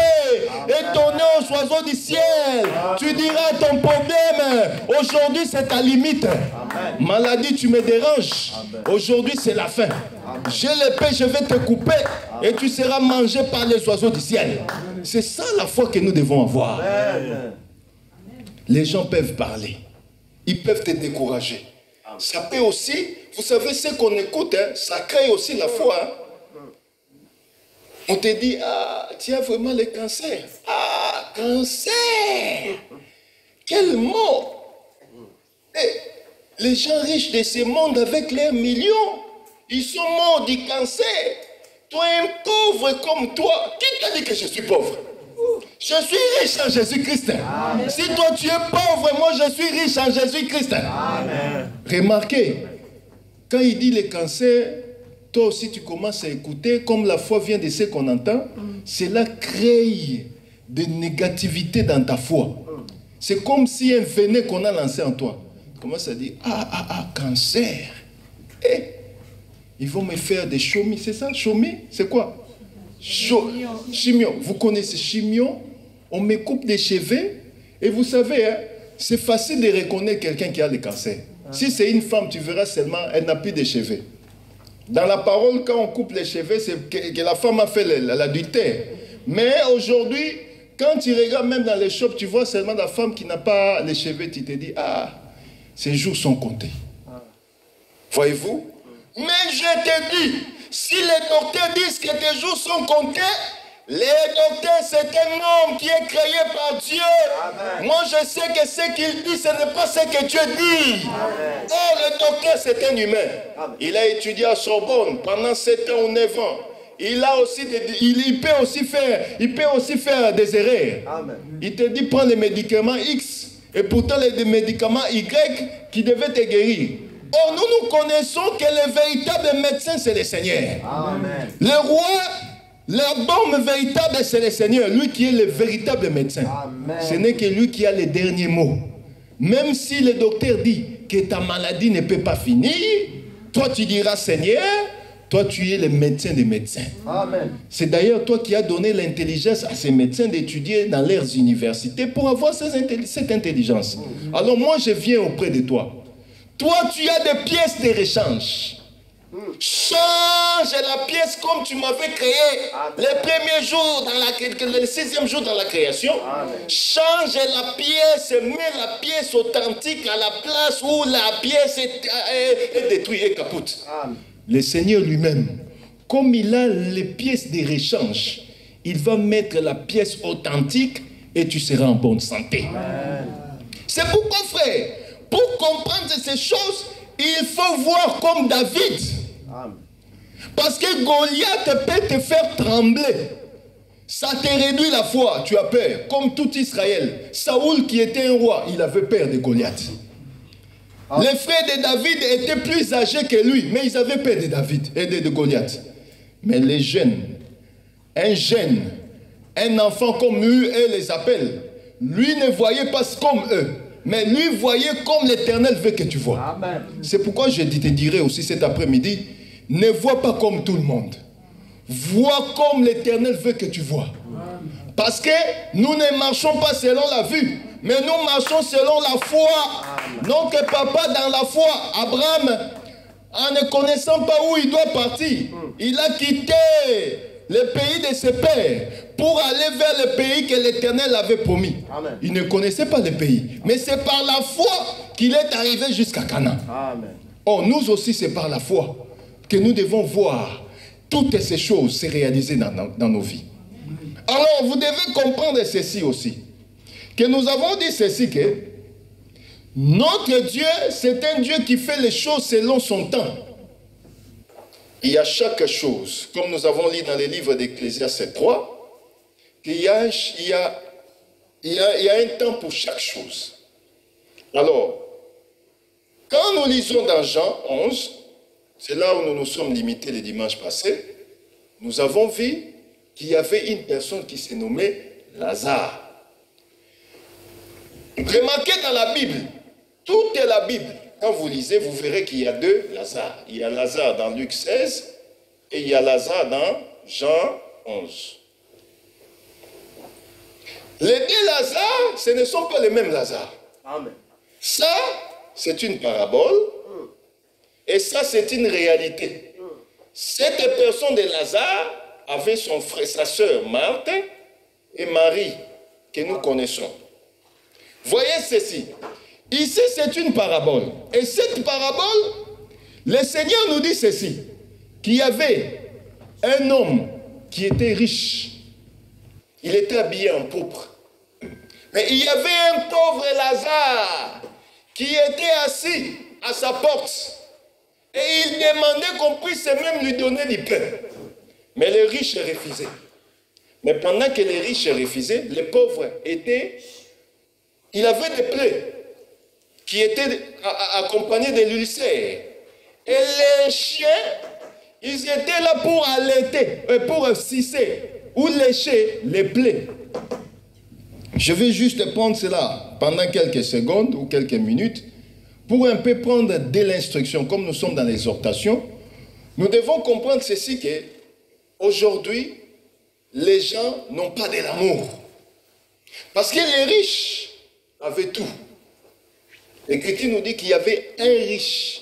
Amen. Et donnée aux oiseaux du ciel. Amen. Tu diras ton problème. Aujourd'hui, c'est ta limite. Amen. Maladie, tu me déranges. Aujourd'hui, c'est la fin. J'ai l'épée, je vais te couper. Amen. Et tu seras mangé par les oiseaux du ciel. C'est ça la foi que nous devons avoir. Amen. Les gens peuvent parler. Ils peuvent te décourager. Ça peut aussi, vous savez, ce qu'on écoute, hein, ça crée aussi la foi. Hein. On te dit, ah, tu as vraiment le cancer. Ah, cancer! Quel mot! Et les gens riches de ce monde avec leurs millions, ils sont morts du cancer. Toi, un pauvre comme toi, qui t'a dit que je suis pauvre? Je suis riche en Jésus-Christ. Si toi tu es pauvre, moi je suis riche en Jésus-Christ. Remarquez, quand il dit le cancer, toi aussi tu commences à écouter, comme la foi vient de ce qu'on entend, cela crée de négativité dans ta foi. C'est comme si un venin qu'on a lancé en toi. Tu commences à dire, cancer. Ils vont me faire des chomis, c'est ça? Chomis, c'est quoi? Chimio. Vous connaissez chimio? On me coupe des cheveux et vous savez, hein, c'est facile de reconnaître quelqu'un qui a le cancer. Si c'est une femme, tu verras seulement, elle n'a plus de cheveux. Dans la parole, quand on coupe les cheveux, c'est que la femme a fait l'adultère. Mais aujourd'hui, quand tu regardes même dans les shops, tu vois seulement la femme qui n'a pas les cheveux, tu te dis, ah, ses jours sont comptés. Voyez-vous? Mais je te dis, si les docteurs disent que tes jours sont comptés, les docteurs, c'est un homme qui est créé par Dieu. Amen. Moi, je sais que ce qu'il dit, ce n'est pas ce que Dieu dit. Amen. Oh, le docteur, c'est un humain. Amen. Il a étudié à Sorbonne pendant 7 ans ou 9 ans. Il peut aussi faire des erreurs. Amen. Il te dit, prends les médicaments X, et pourtant les médicaments Y qui devaient te guérir. Or, nous connaissons que le véritable médecin, c'est le Seigneur. Amen. Le roi, l'homme véritable, c'est le Seigneur. Lui qui est le véritable médecin. Amen. Ce n'est que lui qui a les derniers mots. Même si le docteur dit que ta maladie ne peut pas finir, toi tu diras, Seigneur, toi tu es le médecin des médecins. Amen. C'est d'ailleurs toi qui as donné l'intelligence à ces médecins d'étudier dans leurs universités pour avoir cette intelligence. Alors moi je viens auprès de toi. Toi, tu as des pièces de rechange. Change la pièce comme tu m'avais créé les premiers jours, le 6e jour dans la création. Amen. Change la pièce, mets la pièce authentique à la place où la pièce est détruite et capote. Amen. Le Seigneur lui-même, comme il a les pièces de rechange, il va mettre la pièce authentique et tu seras en bonne santé. C'est pourquoi, frère, pour comprendre ces choses, il faut voir comme David. Parce que Goliath peut te faire trembler. Ça te réduit la foi, tu as peur. Comme tout Israël. Saoul qui était un roi, il avait peur de Goliath. Les frères de David étaient plus âgés que lui, mais ils avaient peur de David et de Goliath. Mais les jeunes, un enfant comme eux, eux les appellent. Lui ne voyait pas comme eux. Mais lui voyait comme l'Éternel veut que tu vois. C'est pourquoi je te dirai aussi cet après-midi, ne vois pas comme tout le monde. Vois comme l'Éternel veut que tu vois. Parce que nous ne marchons pas selon la vue, mais nous marchons selon la foi. Donc papa dans la foi, Abraham, en ne connaissant pas où il doit partir, il a quitté le pays de ses pères pour aller vers le pays que l'Éternel avait promis. Amen. Il ne connaissait pas le pays. Mais c'est par la foi qu'il est arrivé jusqu'à Canaan. Oh, nous aussi, c'est par la foi que nous devons voir toutes ces choses se réaliser dans nos vies. Alors, vous devez comprendre ceci aussi. Que nous avons dit ceci, que notre Dieu, c'est un Dieu qui fait les choses selon son temps. Il y a chaque chose, comme nous avons lu dans les livres d'Ecclésiaste 3, qu'il y a un temps pour chaque chose. Alors, quand nous lisons dans Jean 11, c'est là où nous nous sommes limités les dimanches passés, nous avons vu qu'il y avait une personne qui se nommait Lazare. Remarquez dans la Bible, toute la Bible, quand vous lisez, vous verrez qu'il y a 2 Lazare. Il y a Lazare dans Luc 16 et il y a Lazare dans Jean 11. Les 2 Lazare, ce ne sont pas les mêmes Lazare. Amen. Ça, c'est une parabole et ça, c'est une réalité. Cette personne de Lazare avait son frère, sa sœur Marthe et Marie, que nous connaissons. Voyez ceci. Ici, c'est une parabole. Et cette parabole, le Seigneur nous dit ceci, qu'il y avait un homme qui était riche. Il était habillé en pourpre. Mais il y avait un pauvre Lazare qui était assis à sa porte. Et il demandait qu'on puisse même lui donner du pain. Mais les riches refusaient. Mais pendant que les riches refusaient, les pauvres étaient... Il avait des plaies qui étaient accompagnés de l'ulcère. Et les chiens, ils étaient là pour allaiter, pour sucer ou lécher les plaies. Je vais juste prendre cela pendant quelques secondes ou quelques minutes pour un peu prendre de l'instruction. Comme nous sommes dans l'exhortation, nous devons comprendre ceci que aujourd'hui, les gens n'ont pas de l'amour. Parce que les riches avaient tout. L'Écriture nous dit qu'il y avait un riche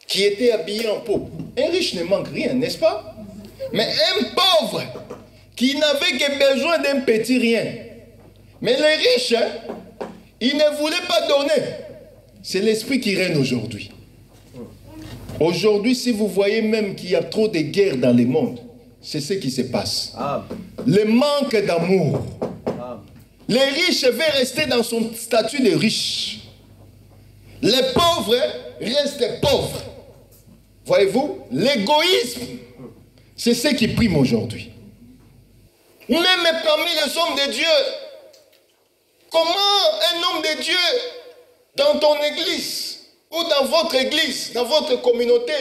qui était habillé en pauvre. Un riche ne manque rien, n'est-ce pas? Mais un pauvre qui n'avait que besoin d'un petit rien. Mais les riches, ils ne voulaient pas donner. C'est l'esprit qui règne aujourd'hui. Aujourd'hui, si vous voyez même qu'il y a trop de guerres dans le monde, c'est ce qui se passe. Le manque d'amour. Les riches veulent rester dans son statut de riche. Les pauvres restent pauvres. Voyez-vous, l'égoïsme, c'est ce qui prime aujourd'hui. Même parmi les hommes de Dieu, comment un homme de Dieu, dans ton église, ou dans votre église, dans votre communauté,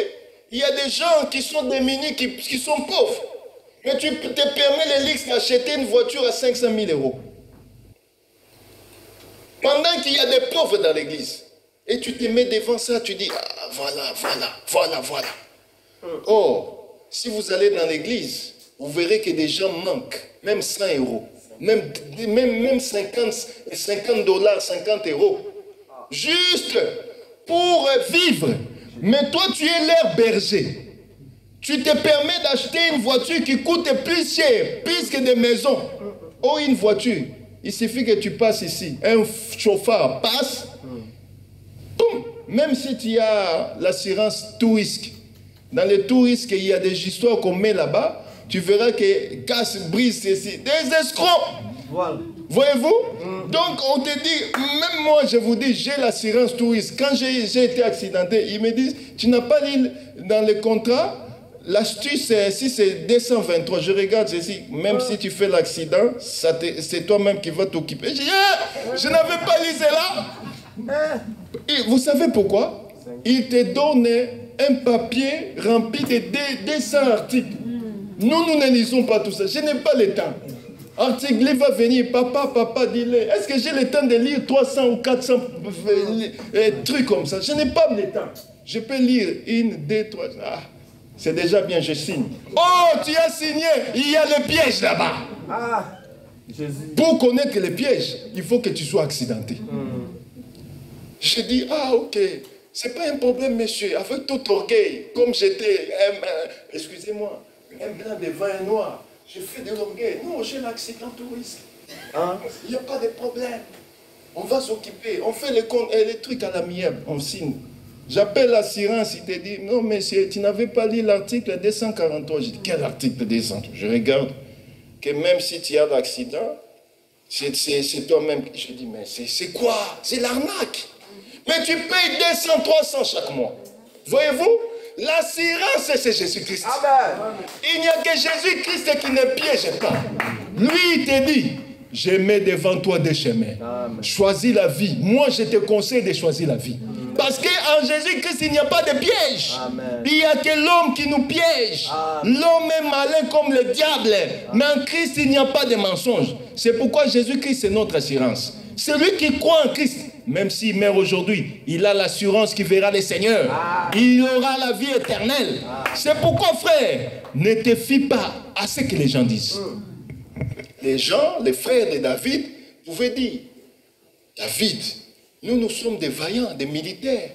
il y a des gens qui sont démunis, qui sont pauvres. Mais tu te permets les luxe d'acheter une voiture à 500 000 euros. Pendant qu'il y a des pauvres dans l'église. Et tu te mets devant ça, tu dis, ah, voilà. Oh, si vous allez dans l'église, vous verrez que des gens manquent, même 100 euros, même 50 $, 50 euros. Juste pour vivre. Mais toi, tu es leur berger. Tu te permets d'acheter une voiture qui coûte plus cher, plus que des maisons. Oh, une voiture. Il suffit que tu passes ici. Un chauffeur passe. Boum. Même si tu as l'assurance tout risque. Dans les tout risques, il y a des histoires qu'on met là-bas. Tu verras que casse, brise ceci. Des escrocs. Voilà. Voyez-vous? Donc, on te dit, même moi, je vous dis, j'ai l'assurance tout risque. Quand j'ai été accidenté, ils me disent, tu n'as pas dit dans le contrat. L'astuce, si c'est 223, je regarde ceci, même si tu fais l'accident, c'est toi-même qui vas t'occuper. Je dis, je n'avais pas lu cela. Et vous savez pourquoi? Il te donne un papier rempli de 200 articles. Nous ne lisons pas tout ça. Je n'ai pas le temps. Article, il va venir, papa, dis-le. Est-ce que j'ai le temps de lire 300 ou 400 trucs comme ça? Je n'ai pas le temps. Je peux lire 1, 2, 3. C'est déjà bien, je signe. Oh, tu as signé. Il y a le piège là-bas. Pour connaître les pièges, il faut que tu sois accidenté. Je dis, ok. C'est pas un problème, monsieur. Avec tout orgueil, comme j'étais, excusez-moi, un blanc de vin noir, je fais de l'orgueil. Non, j'ai l'accident touriste. Il n'y a pas de problème. On va s'occuper. On fait les trucs à l'amiable. On signe. J'appelle l'assurance, il te dit, non monsieur, tu n'avais pas lu l'article 243. Je dis, quel article 200? Je regarde que même si tu as l'accident, c'est toi-même. Je dis, mais c'est quoi? C'est l'arnaque. Mais tu payes 200, 300 chaque mois. Voyez-vous? L'assurance, c'est Jésus-Christ. Il n'y a que Jésus-Christ qui ne piège pas. Lui, il te dit, je mets devant toi des chemins. Choisis la vie. Moi, je te conseille de choisir la vie. Parce qu'en Jésus-Christ, il n'y a pas de piège. Amen. Il n'y a que l'homme qui nous piège. L'homme est malin comme le diable. Mais en Christ, il n'y a pas de mensonge. C'est pourquoi Jésus-Christ, c'est notre assurance. Celui qui croit en Christ, même s'il meurt aujourd'hui, il a l'assurance qu'il verra le Seigneur. Il aura la vie éternelle. C'est pourquoi, frère, ne te fie pas à ce que les gens disent. Les gens, les frères de David, pouvaient dire, David, nous sommes des vaillants, des militaires.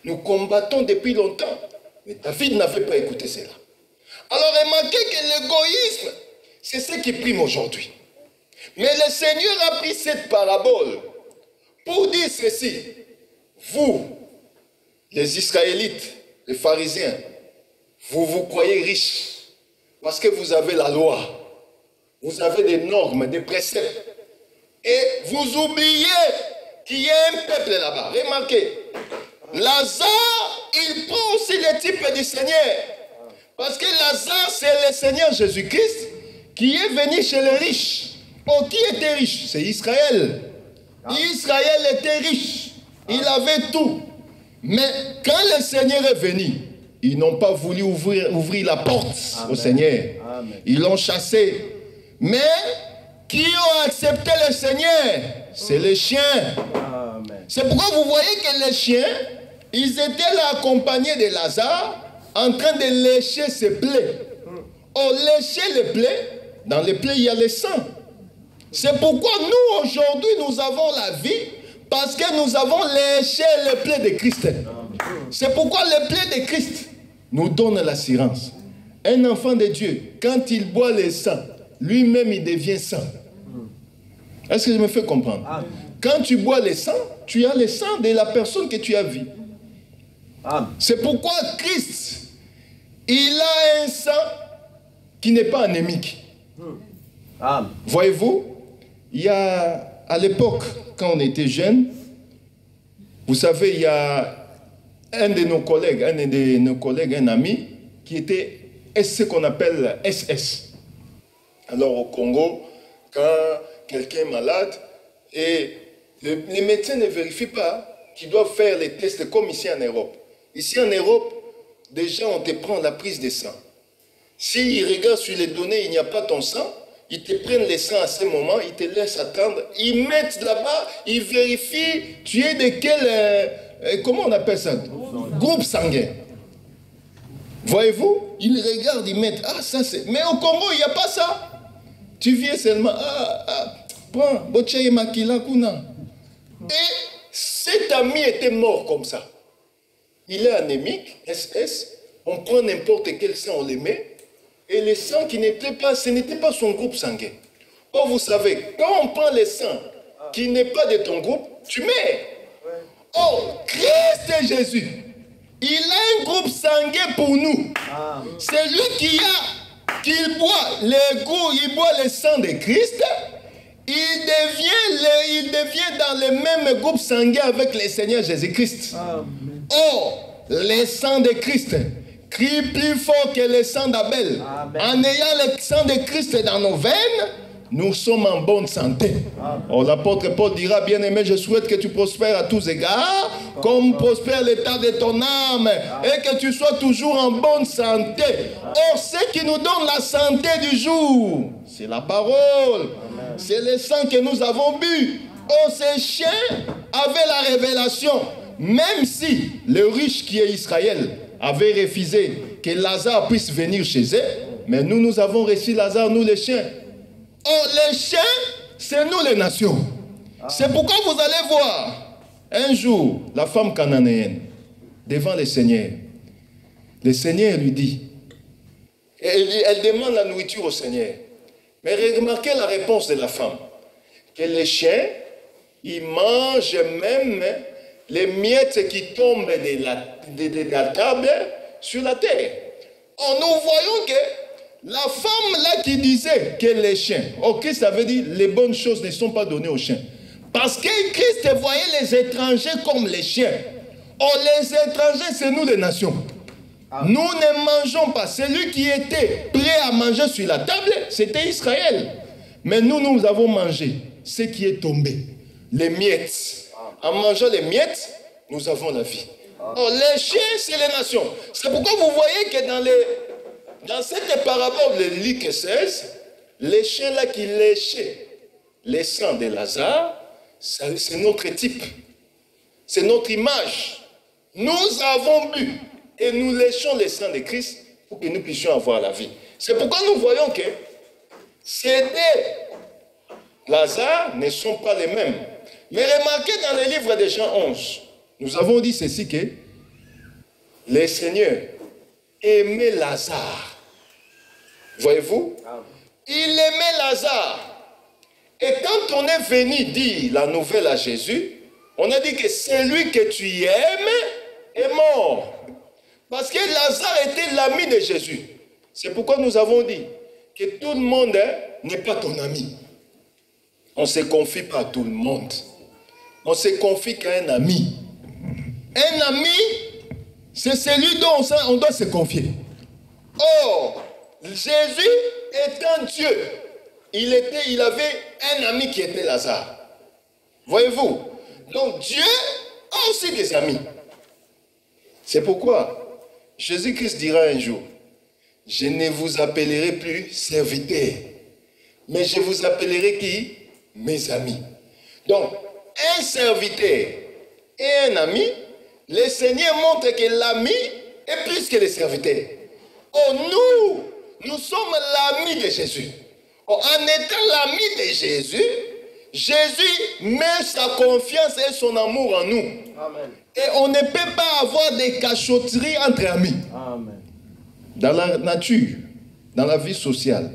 Nous combattons depuis longtemps. Mais David n'avait pas écouté cela. Alors remarquez que l'égoïsme, c'est ce qui prime aujourd'hui. Mais le Seigneur a pris cette parabole pour dire ceci. Vous, les Israélites, les pharisiens, vous vous croyez riches parce que vous avez la loi. Vous avez des normes, des préceptes. Et vous oubliez qu'il y a un peuple là-bas. Remarquez, Lazare, il prend aussi le type du Seigneur. Parce que Lazare, c'est le Seigneur Jésus-Christ qui est venu chez les riches. Oh, qui était riche? C'est Israël. Israël était riche. Il avait tout. Mais quand le Seigneur est venu, ils n'ont pas voulu ouvrir la porte au Seigneur. Ils l'ont chassé. Mais qui ont accepté le Seigneur? C'est les chiens. C'est pourquoi vous voyez que les chiens, ils étaient là accompagnés de Lazare, en train de lécher ses plaies. On léchait les plaies. Dans les plaies, il y a le sang. C'est pourquoi nous, aujourd'hui, nous avons la vie, parce que nous avons léché les plaies de Christ. C'est pourquoi les plaies de Christ nous donnent l'assurance. Un enfant de Dieu, quand il boit le sang, lui-même, il devient saint. Est-ce que je me fais comprendre? Quand tu bois le sang, tu as le sang de la personne que tu as vue. C'est pourquoi Christ, il a un sang qui n'est pas anémique. Voyez-vous, il y a, à l'époque, quand on était jeune, vous savez, il y a un de nos collègues, un ami, qui était ce qu'on appelle SS. Alors au Congo, quand quelqu'un est malade, et les médecins ne vérifient pas qu'ils doivent faire les tests comme ici en Europe. Ici en Europe, déjà on te prend la prise de sang. S'ils regardent sur les données, il n'y a pas ton sang, ils te prennent le sang à ce moment, ils te laissent attendre, ils mettent là-bas, ils vérifient, tu es de quel, comment on appelle ça? Groupe sanguin. Voyez-vous, ils regardent, ils mettent, ça c'est... Mais au Congo, il n'y a pas ça. Tu viens seulement, prends, Boche Makila Kuna. Et cet ami était mort comme ça. il est anémique, SS, on prend n'importe quel sang, on le met, et le sang qui n'était pas, ce n'était pas son groupe sanguin. Or, vous savez, quand on prend le sang qui n'est pas de ton groupe, tu mets. Or, Christ Jésus, il a un groupe sanguin pour nous. C'est lui qui boit il boit le sang de Christ, il devient dans le même groupe sanguin avec le Seigneur Jésus-Christ. Or, le sang de Christ crie plus fort que le sang d'Abel. En ayant le sang de Christ dans nos veines, nous sommes en bonne santé. Oh, l'apôtre Paul dira, bien-aimé, je souhaite que tu prospères à tous égards, comme prospère l'état de ton âme, et que tu sois toujours en bonne santé. Or, ce qui nous donne la santé du jour, c'est la parole. C'est le sang que nous avons bu. Oh, ces chiens avaient la révélation. Même si le riche qui est Israël avait refusé que Lazare puisse venir chez eux, mais nous avons reçu Lazare, nous les chiens. Oh, les chiens, c'est nous les nations. C'est pourquoi vous allez voir un jour la femme cananéenne devant le Seigneur. Le Seigneur lui dit, elle demande la nourriture au Seigneur. Mais remarquez la réponse de la femme. Que les chiens, ils mangent même les miettes qui tombent de la table sur la terre. Oh, nous voyons que la femme là qui disait que les chiens, ok, ça veut dire les bonnes choses ne sont pas données aux chiens. Parce que Christ voyait les étrangers comme les chiens. Oh, les étrangers, c'est nous les nations. Nous ne mangeons pas. Celui qui était prêt à manger sur la table, c'était Israël. Mais nous avons mangé ce qui est tombé, les miettes. En mangeant les miettes, nous avons la vie. Oh, les chiens, c'est les nations. C'est pourquoi vous voyez que dans cette parabole de Luc 16, les chiens là qui léchaient les sangs de Lazare, c'est notre type. C'est notre image. Nous avons bu et nous léchons les sangs de Christ pour que nous puissions avoir la vie. C'est pourquoi nous voyons que ces deux Lazare ne sont pas les mêmes. Mais remarquez dans le livre de Jean 11, nous avons dit ceci que le Seigneur aimait Lazare. Voyez-vous? Il aimait Lazare. Et quand on est venu dire la nouvelle à Jésus, on a dit que celui que tu aimes est mort. Parce que Lazare était l'ami de Jésus. C'est pourquoi nous avons dit que tout le monde n'est pas ton ami. On ne se confie pas à tout le monde. On se confie qu'à un ami. Un ami, c'est celui dont on doit se confier. Or, Jésus étant Dieu, il avait un ami qui était Lazare. Voyez-vous? Donc Dieu a aussi des amis. C'est pourquoi Jésus-Christ dira un jour, je ne vous appellerai plus serviteurs, mais je vous appellerai qui? Mes amis. Donc, un serviteur et un ami, le Seigneur montre que l'ami est plus que le serviteur. Oh, nous sommes l'ami de Jésus. Oh, en étant l'ami de Jésus, Jésus met sa confiance et son amour en nous. Amen. Et on ne peut pas avoir des cachotteries entre amis. Amen. Dans la nature, dans la vie sociale,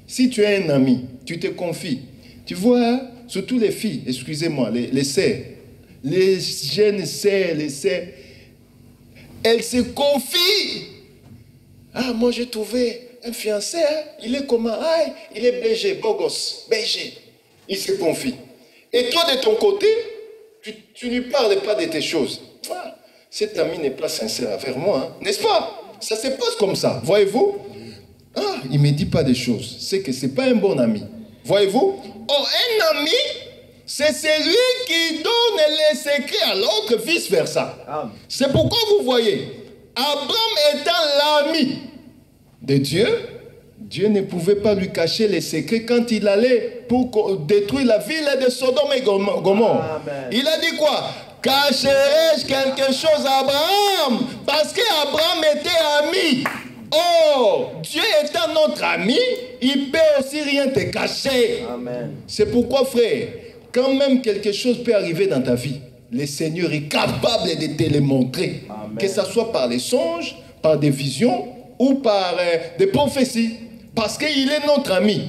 si tu as un ami, tu te confies. Tu vois, surtout les filles, excusez-moi, les sœurs, les jeunes sœurs, les sœurs, elles se confient. Ah, moi j'ai trouvé un fiancé, hein? Il est comment? Ah, il est BG, beau gosse, BG. Il se confie. Et toi de ton côté, tu ne parles pas de tes choses. Ah, cet ami n'est pas sincère envers moi, hein? N'est-ce pas? Ça se passe comme ça, voyez-vous? Ah, il ne me dit pas des choses. C'est que ce n'est pas un bon ami. Voyez-vous? Oh, un ami, c'est celui qui donne les secrets à l'autre, vice-versa. C'est pourquoi vous voyez, Abraham étant l'ami de Dieu, Dieu ne pouvait pas lui cacher les secrets quand il allait pour détruire la ville de Sodome et Gomorrhe. Il a dit quoi? Cacherai-je quelque chose à Abraham? Parce qu'Abraham était ami. Oh, Dieu étant notre ami, il peut aussi rien te cacher. C'est pourquoi, frère, quand même quelque chose peut arriver dans ta vie, le Seigneur est capable de te les montrer. Amen. Que ce soit par les songes, par des visions ou par des prophéties. Parce qu'il est notre ami.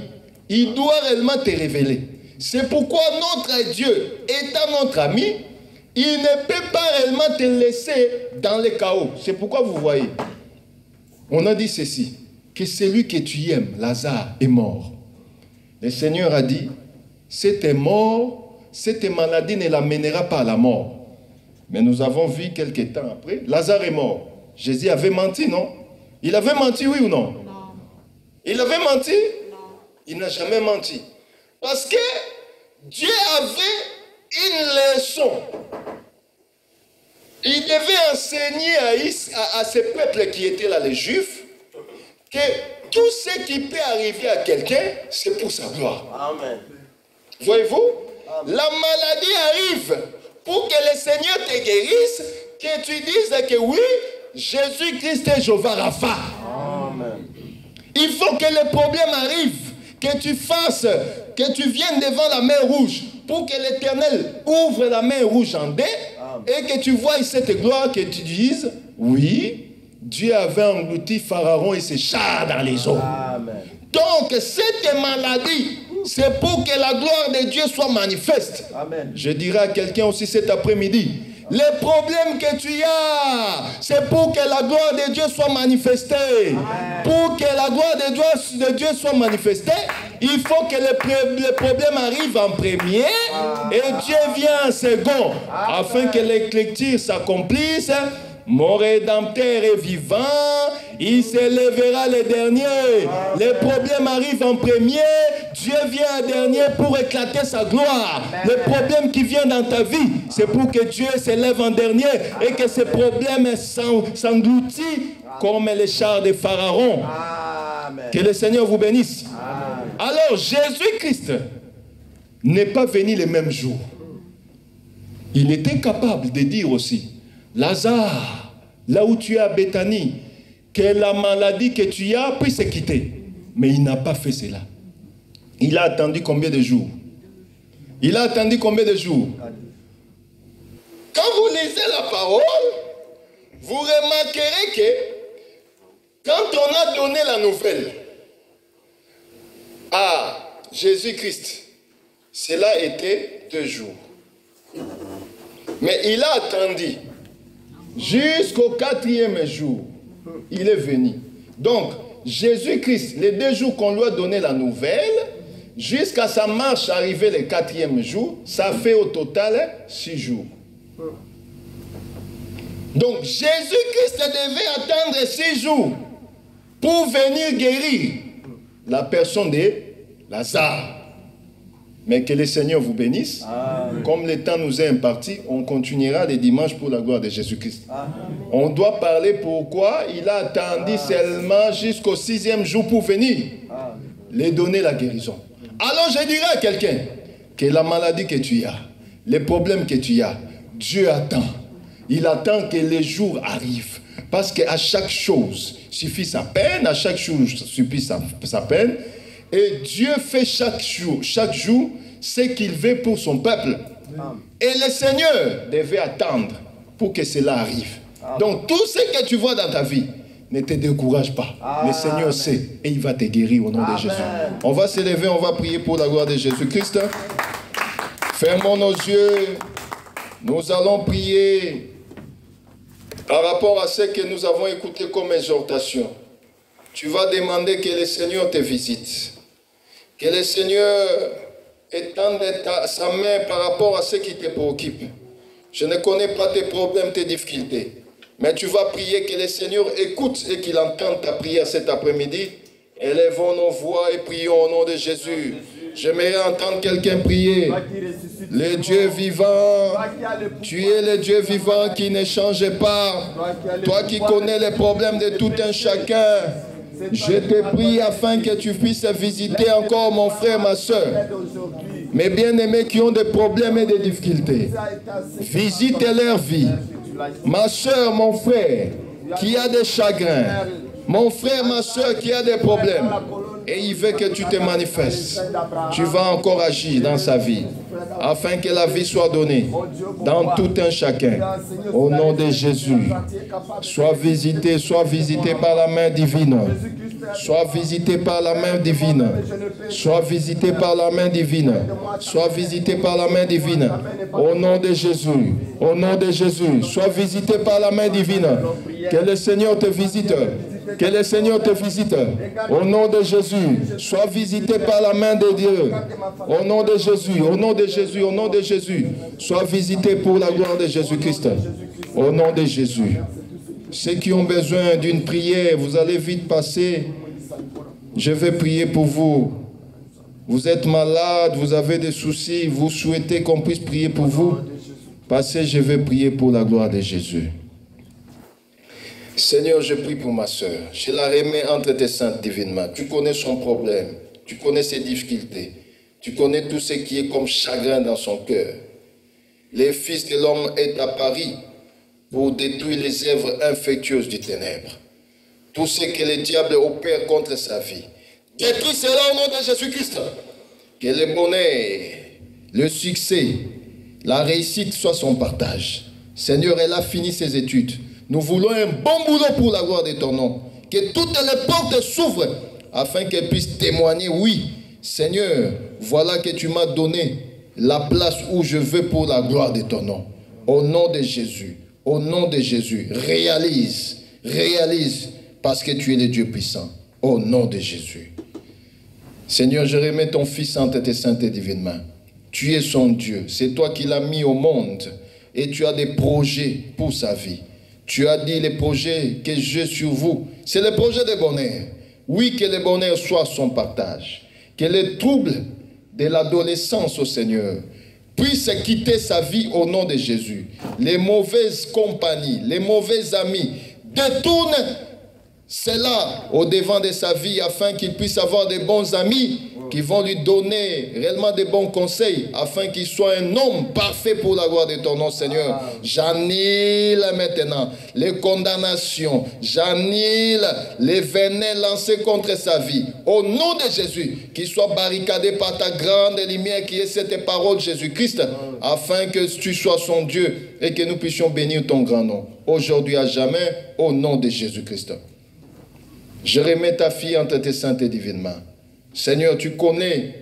Il doit réellement te révéler. C'est pourquoi notre Dieu, étant notre ami, il ne peut pas réellement te laisser dans le chaos. C'est pourquoi vous voyez, on a dit ceci, que celui que tu aimes, Lazare, est mort. Le Seigneur a dit, cette mort, cette maladie ne l'amènera pas à la mort. Mais nous avons vu quelques temps après, Lazare est mort. Jésus avait menti, non? Il avait menti, oui ou non? Non. Il avait menti? Non. Il n'a jamais menti. Parce que Dieu avait une leçon. Il devait enseigner à ce peuple qui était là, les Juifs, que tout ce qui peut arriver à quelqu'un, c'est pour sa gloire. Amen. Voyez-vous? Amen. La maladie arrive pour que le Seigneur te guérisse, que tu dises que oui, Jésus-Christ est Jéhovah Rapha. Amen. Il faut que le problème arrive, que tu fasses, que tu viennes devant la mer rouge, pour que l'Éternel ouvre la mer rouge en deux, et que tu vois cette gloire, que tu dises, oui, Dieu avait englouti Pharaon et ses chars dans les eaux. Amen. Donc, cette maladie, c'est pour que la gloire de Dieu soit manifeste. Amen. Je dirais à quelqu'un aussi cet après-midi, les problèmes que tu as, c'est pour que la gloire de Dieu soit manifestée. Amen. Pour que la gloire de Dieu soit manifestée, il faut que le problème arrive en premier. Amen. Et Dieu vient en second. Amen. Afin que l'écriture s'accomplisse. Mon Rédempteur est vivant, il s'élèvera le dernier. Les problèmes arrivent en premier, Dieu vient en dernier pour éclater sa gloire. Le problème qui vient dans ta vie, c'est pour que Dieu s'élève en dernier et que ces problèmes s'engloutissent comme les chars de Pharaon. Que le Seigneur vous bénisse. Alors, Jésus-Christ n'est pas venu le même jour. Il était capable de dire aussi, Lazare, là où tu es à Béthanie, que la maladie que tu as puisse se quitter. Mais il n'a pas fait cela. Il a attendu combien de jours? Il a attendu combien de jours? Quand vous lisez la parole, vous remarquerez que quand on a donné la nouvelle à Jésus-Christ, cela était 2 jours. Mais il a attendu jusqu'au 4e jour. Il est venu. Donc, Jésus-Christ, les 2 jours qu'on lui a donné la nouvelle, jusqu'à sa marche arrivée le 4e jour, ça fait au total 6 jours. Donc, Jésus-Christ devait attendre 6 jours pour venir guérir la personne de Lazare. Mais que le Seigneur vous bénisse. Amen. Comme le temps nous est imparti, on continuera les dimanches pour la gloire de Jésus-Christ. On doit parler pourquoi il a attendu seulement jusqu'au 6e jour pour venir les donner la guérison. Alors je dirais à quelqu'un que la maladie que tu as, les problèmes que tu as, Dieu attend. Il attend que les jours arrivent. Parce qu'à chaque chose suffit sa peine, à chaque chose suffit sa peine. Et Dieu fait chaque jour ce qu'il veut pour son peuple. Et le Seigneur devait attendre pour que cela arrive. Donc tout ce que tu vois dans ta vie, ne te décourage pas. Le Seigneur sait et il va te guérir au nom de Jésus. On va se lever, on va prier pour la gloire de Jésus-Christ. Fermons nos yeux. Nous allons prier par rapport à ce que nous avons écouté comme exhortation. Tu vas demander que le Seigneur te visite. Que le Seigneur étende sa main par rapport à ce qui te préoccupe. Je ne connais pas tes problèmes, tes difficultés. Mais tu vas prier que le Seigneur écoute et qu'il entende ta prière cet après-midi. Élevons nos voix et prions au nom de Jésus. J'aimerais entendre quelqu'un prier. Le Dieu vivant, tu es le Dieu vivant qui ne change pas. Toi qui connais les problèmes de tout un chacun. Je te prie afin que tu puisses visiter encore mon frère, ma soeur, mes bien-aimés qui ont des problèmes et des difficultés. Visite leur vie. Ma soeur, mon frère, qui a des chagrins. Mon frère, ma soeur, qui a des problèmes. Et il veut que tu te manifestes. Tu vas encore agir dans sa vie. afin que la vie soit donnée dans tout un chacun. Au nom de Jésus, sois visité par la main divine. Sois visité par la main divine. Sois visité par la main divine. Sois visité par la main divine. Au nom de Jésus. Au nom de Jésus. Sois visité par la main divine. Que le Seigneur te visite. Que le Seigneur te visite. Au nom de Jésus. Sois visité par la main de Dieu. Au nom de Jésus. Au nom de Jésus. Au nom de Jésus. Sois visité pour la gloire de Jésus-Christ. Au nom de Jésus. Ceux qui ont besoin d'une prière, vous allez vite passer. Je vais prier pour vous. Vous êtes malade, vous avez des soucis, vous souhaitez qu'on puisse prier pour vous. Passez, je vais prier pour la gloire de Jésus. Seigneur, je prie pour ma soeur. Je la remets entre tes saintes divinement. Tu connais son problème. Tu connais ses difficultés. Tu connais tout ce qui est comme chagrin dans son cœur. Les fils de l'homme est à Paris pour détruire les œuvres infectieuses du ténèbre. Tout ce que le diable opère contre sa vie. Détruis cela au nom de Jésus-Christ. Que le bonheur, le succès, la réussite soit son partage. Seigneur, elle a fini ses études. Nous voulons un bon boulot pour la gloire de ton nom. Que toutes les portes s'ouvrent afin qu'elle puisse témoigner. Oui, Seigneur, voilà que tu m'as donné la place où je veux pour la gloire de ton nom. Au nom de Jésus, au nom de Jésus, réalise, parce que tu es le Dieu puissant. Au nom de Jésus. Seigneur, je remets ton Fils entre tes saintes et divines mains. Tu es son Dieu. C'est toi qui l'as mis au monde. Et tu as des projets pour sa vie. Tu as dit les projets que j'ai sur vous. C'est le projet de bonheur. Oui, que le bonheur soit son partage. Que les troubles de l'adolescence au Seigneur puissent quitter sa vie au nom de Jésus. Les mauvaises compagnies, les mauvais amis détournent cela au devant de sa vie afin qu'il puisse avoir de bons amis qui vont lui donner réellement de bons conseils afin qu'il soit un homme parfait pour la gloire de ton nom, Seigneur. J'annule maintenant les condamnations, j'annule les venins lancés contre sa vie. Au nom de Jésus, qu'il soit barricadé par ta grande lumière qui est cette parole Jésus-Christ afin que tu sois son Dieu et que nous puissions bénir ton grand nom. Aujourd'hui à jamais, au nom de Jésus-Christ. Je remets ta fille entre tes saintes et divines mains. Seigneur, tu connais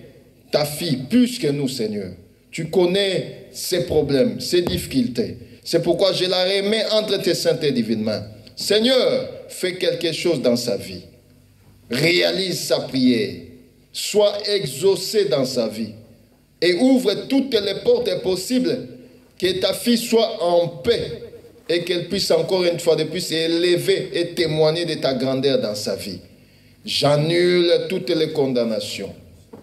ta fille plus que nous, Seigneur. Tu connais ses problèmes, ses difficultés. C'est pourquoi je la remets entre tes saintes et divines mains. Seigneur, fais quelque chose dans sa vie. Réalise sa prière. Sois exaucé dans sa vie. Et ouvre toutes les portes possibles. Que ta fille soit en paix. Et qu'elle puisse encore une fois de plus élever et témoigner de ta grandeur dans sa vie. J'annule toutes les condamnations,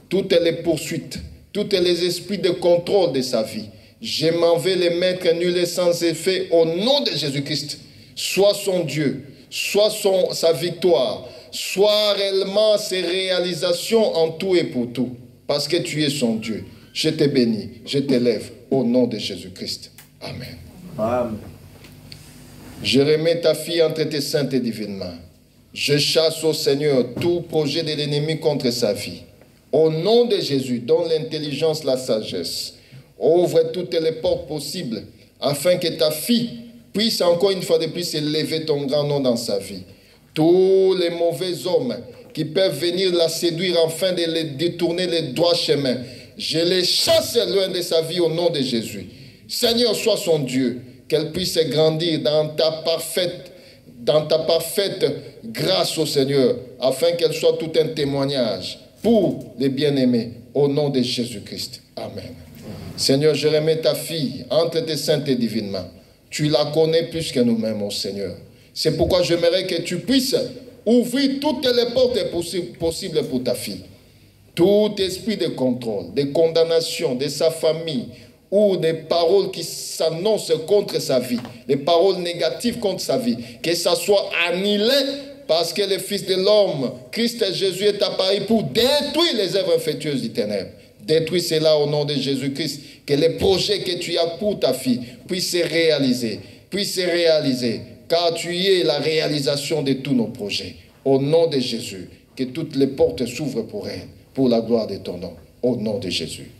toutes les poursuites, tous les esprits de contrôle de sa vie. Je m'en vais les mettre nuls et sans effet au nom de Jésus-Christ. Soit son Dieu, soit sa victoire, soit réellement ses réalisations en tout et pour tout. Parce que tu es son Dieu. Je te bénis, je t'élève au nom de Jésus-Christ. Amen. Amen. Je remets ta fille entre tes saintes et divines mains. Je chasse au Seigneur tout projet de l'ennemi contre sa vie. Au nom de Jésus, donne l'intelligence, la sagesse. Ouvre toutes les portes possibles afin que ta fille puisse encore une fois de plus élever ton grand nom dans sa vie. Tous les mauvais hommes qui peuvent venir la séduire afin de les détourner les droits chemins, je les chasse loin de sa vie au nom de Jésus. Seigneur, sois son Dieu. Qu'elle puisse grandir dans ta parfaite grâce au Seigneur, afin qu'elle soit tout un témoignage pour les bien-aimés, au nom de Jésus-Christ. Amen. Seigneur, je remets ta fille entre tes saintes et divines mains. Tu la connais plus que nous-mêmes, ô Seigneur. C'est pourquoi j'aimerais que tu puisses ouvrir toutes les portes possibles pour ta fille. Tout esprit de contrôle, de condamnation de sa famille, ou des paroles qui s'annoncent contre sa vie, des paroles négatives contre sa vie, que ça soit annulé parce que le Fils de l'homme, Christ Jésus, est apparu pour détruire les œuvres infectieuses du ténèbre. Détruis cela au nom de Jésus-Christ, que les projets que tu as pour ta fille puissent se réaliser, car tu es la réalisation de tous nos projets. Au nom de Jésus, que toutes les portes s'ouvrent pour elle, pour la gloire de ton nom, au nom de Jésus.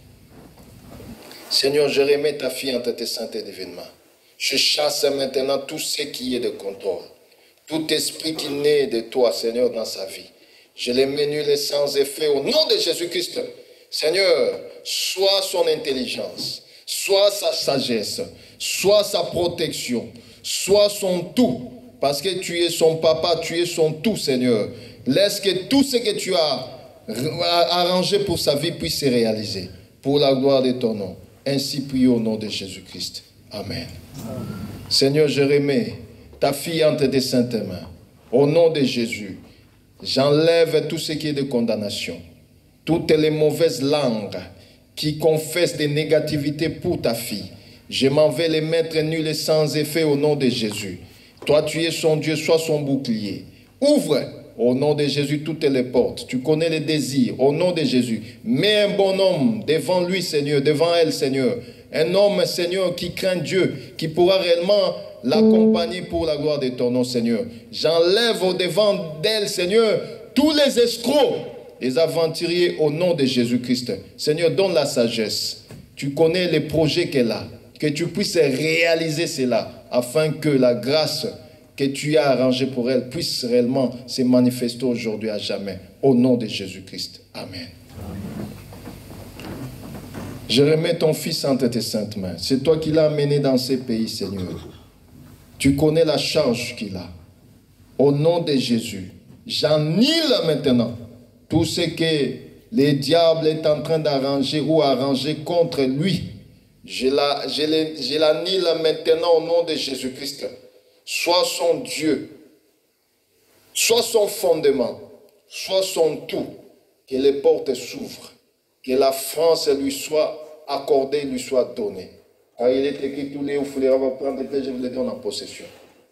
Seigneur, je remets ta fille entre tes saintes et divines mains. Je chasse maintenant tout ce qui est de contrôle. Tout esprit qui naît de toi, Seigneur, dans sa vie. Je les mets nul et sans effet au nom de Jésus-Christ. Seigneur, soit son intelligence, soit sa sagesse, soit sa protection, soit son tout. Parce que tu es son papa, tu es son tout, Seigneur. Laisse que tout ce que tu as arrangé pour sa vie puisse se réaliser. Pour la gloire de ton nom. Ainsi prie au nom de Jésus-Christ. Amen. Seigneur, je remets ta fille entre tes saintes mains. Au nom de Jésus, j'enlève tout ce qui est de condamnation. Toutes les mauvaises langues qui confessent des négativités pour ta fille. Je m'en vais les mettre nuls et sans effet au nom de Jésus. Toi, tu es son Dieu, sois son bouclier. Ouvre au nom de Jésus toutes les portes. Tu connais les désirs. Au nom de Jésus, mets un bon homme devant lui, Seigneur, devant elle, Seigneur. Un homme, Seigneur, qui craint Dieu, qui pourra réellement l'accompagner pour la gloire de ton nom, Seigneur. J'enlève au devant d'elle, Seigneur, tous les escrocs, les aventuriers au nom de Jésus-Christ. Seigneur, donne la sagesse. Tu connais les projets qu'elle a. Que tu puisses réaliser cela afin que la grâce que tu as arrangée pour elle puisse réellement se manifester aujourd'hui à jamais. Au nom de Jésus-Christ. Amen. Je remets ton fils entre tes saintes mains. C'est toi qui l'as amené dans ces pays, Seigneur. Tu connais la charge qu'il a. Au nom de Jésus, j'annule maintenant tout ce que le diable est en train d'arranger ou arranger contre lui. Je l'annule maintenant au nom de Jésus-Christ. Sois son Dieu, sois son fondement, sois son tout. Que les portes s'ouvrent, que la France lui soit accordée, lui soit donnée. Car il est écrit, tous les ouflera vont prendre et je vous les donne en possession.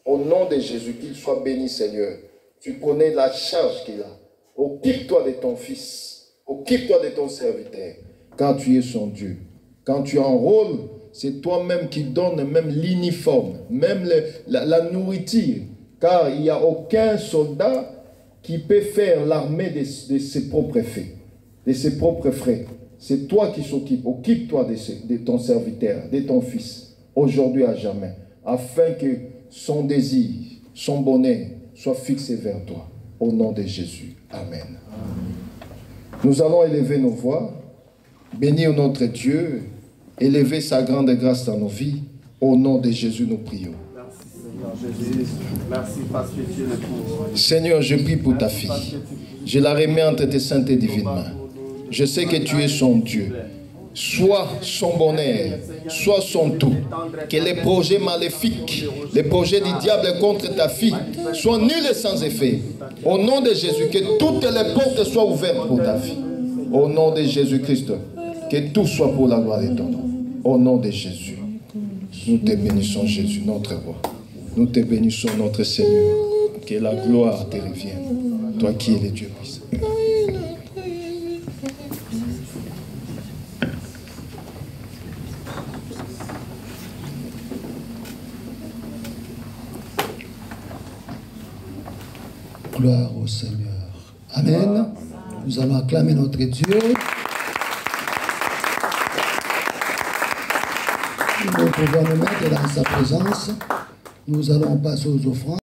Au nom de Jésus, qu'il soit béni, Seigneur. Tu connais la charge qu'il a. Occupe-toi de ton fils, occupe-toi de ton serviteur, car tu es son Dieu. Quand tu enrôles, c'est toi-même qui donnes même l'uniforme, même la nourriture. Car il n'y a aucun soldat qui peut faire l'armée de ses propres faits, de ses propres frais. C'est toi qui s'occupe. Occupe-toi de ton serviteur, de ton fils, aujourd'hui à jamais, afin que son désir, son bonheur soit fixé vers toi. Au nom de Jésus. Amen. Nous allons élever nos voix, bénir notre Dieu, élever sa grande grâce dans nos vies. Au nom de Jésus, nous prions. Merci Seigneur Jésus. Merci parce que tu es le tout. Seigneur, je prie pour ta fille. Je la remets entre tes saintes et divines mains. Je sais que tu es son Dieu. Sois son bonheur, sois son tout. Que les projets maléfiques, les projets du diable contre ta fille soient nuls et sans effet. Au nom de Jésus, que toutes les portes soient ouvertes pour ta fille. Au nom de Jésus-Christ, que tout soit pour la gloire de ton nom. Au nom de Jésus, nous te bénissons, Jésus, notre roi. Nous te bénissons, notre Seigneur. Que la gloire te revienne, toi qui es le Dieu puissant. Gloire au Seigneur. Amen. Nous allons acclamer notre Dieu. Nous pouvons nous mettre dans sa présence. Nous allons passer aux offrandes.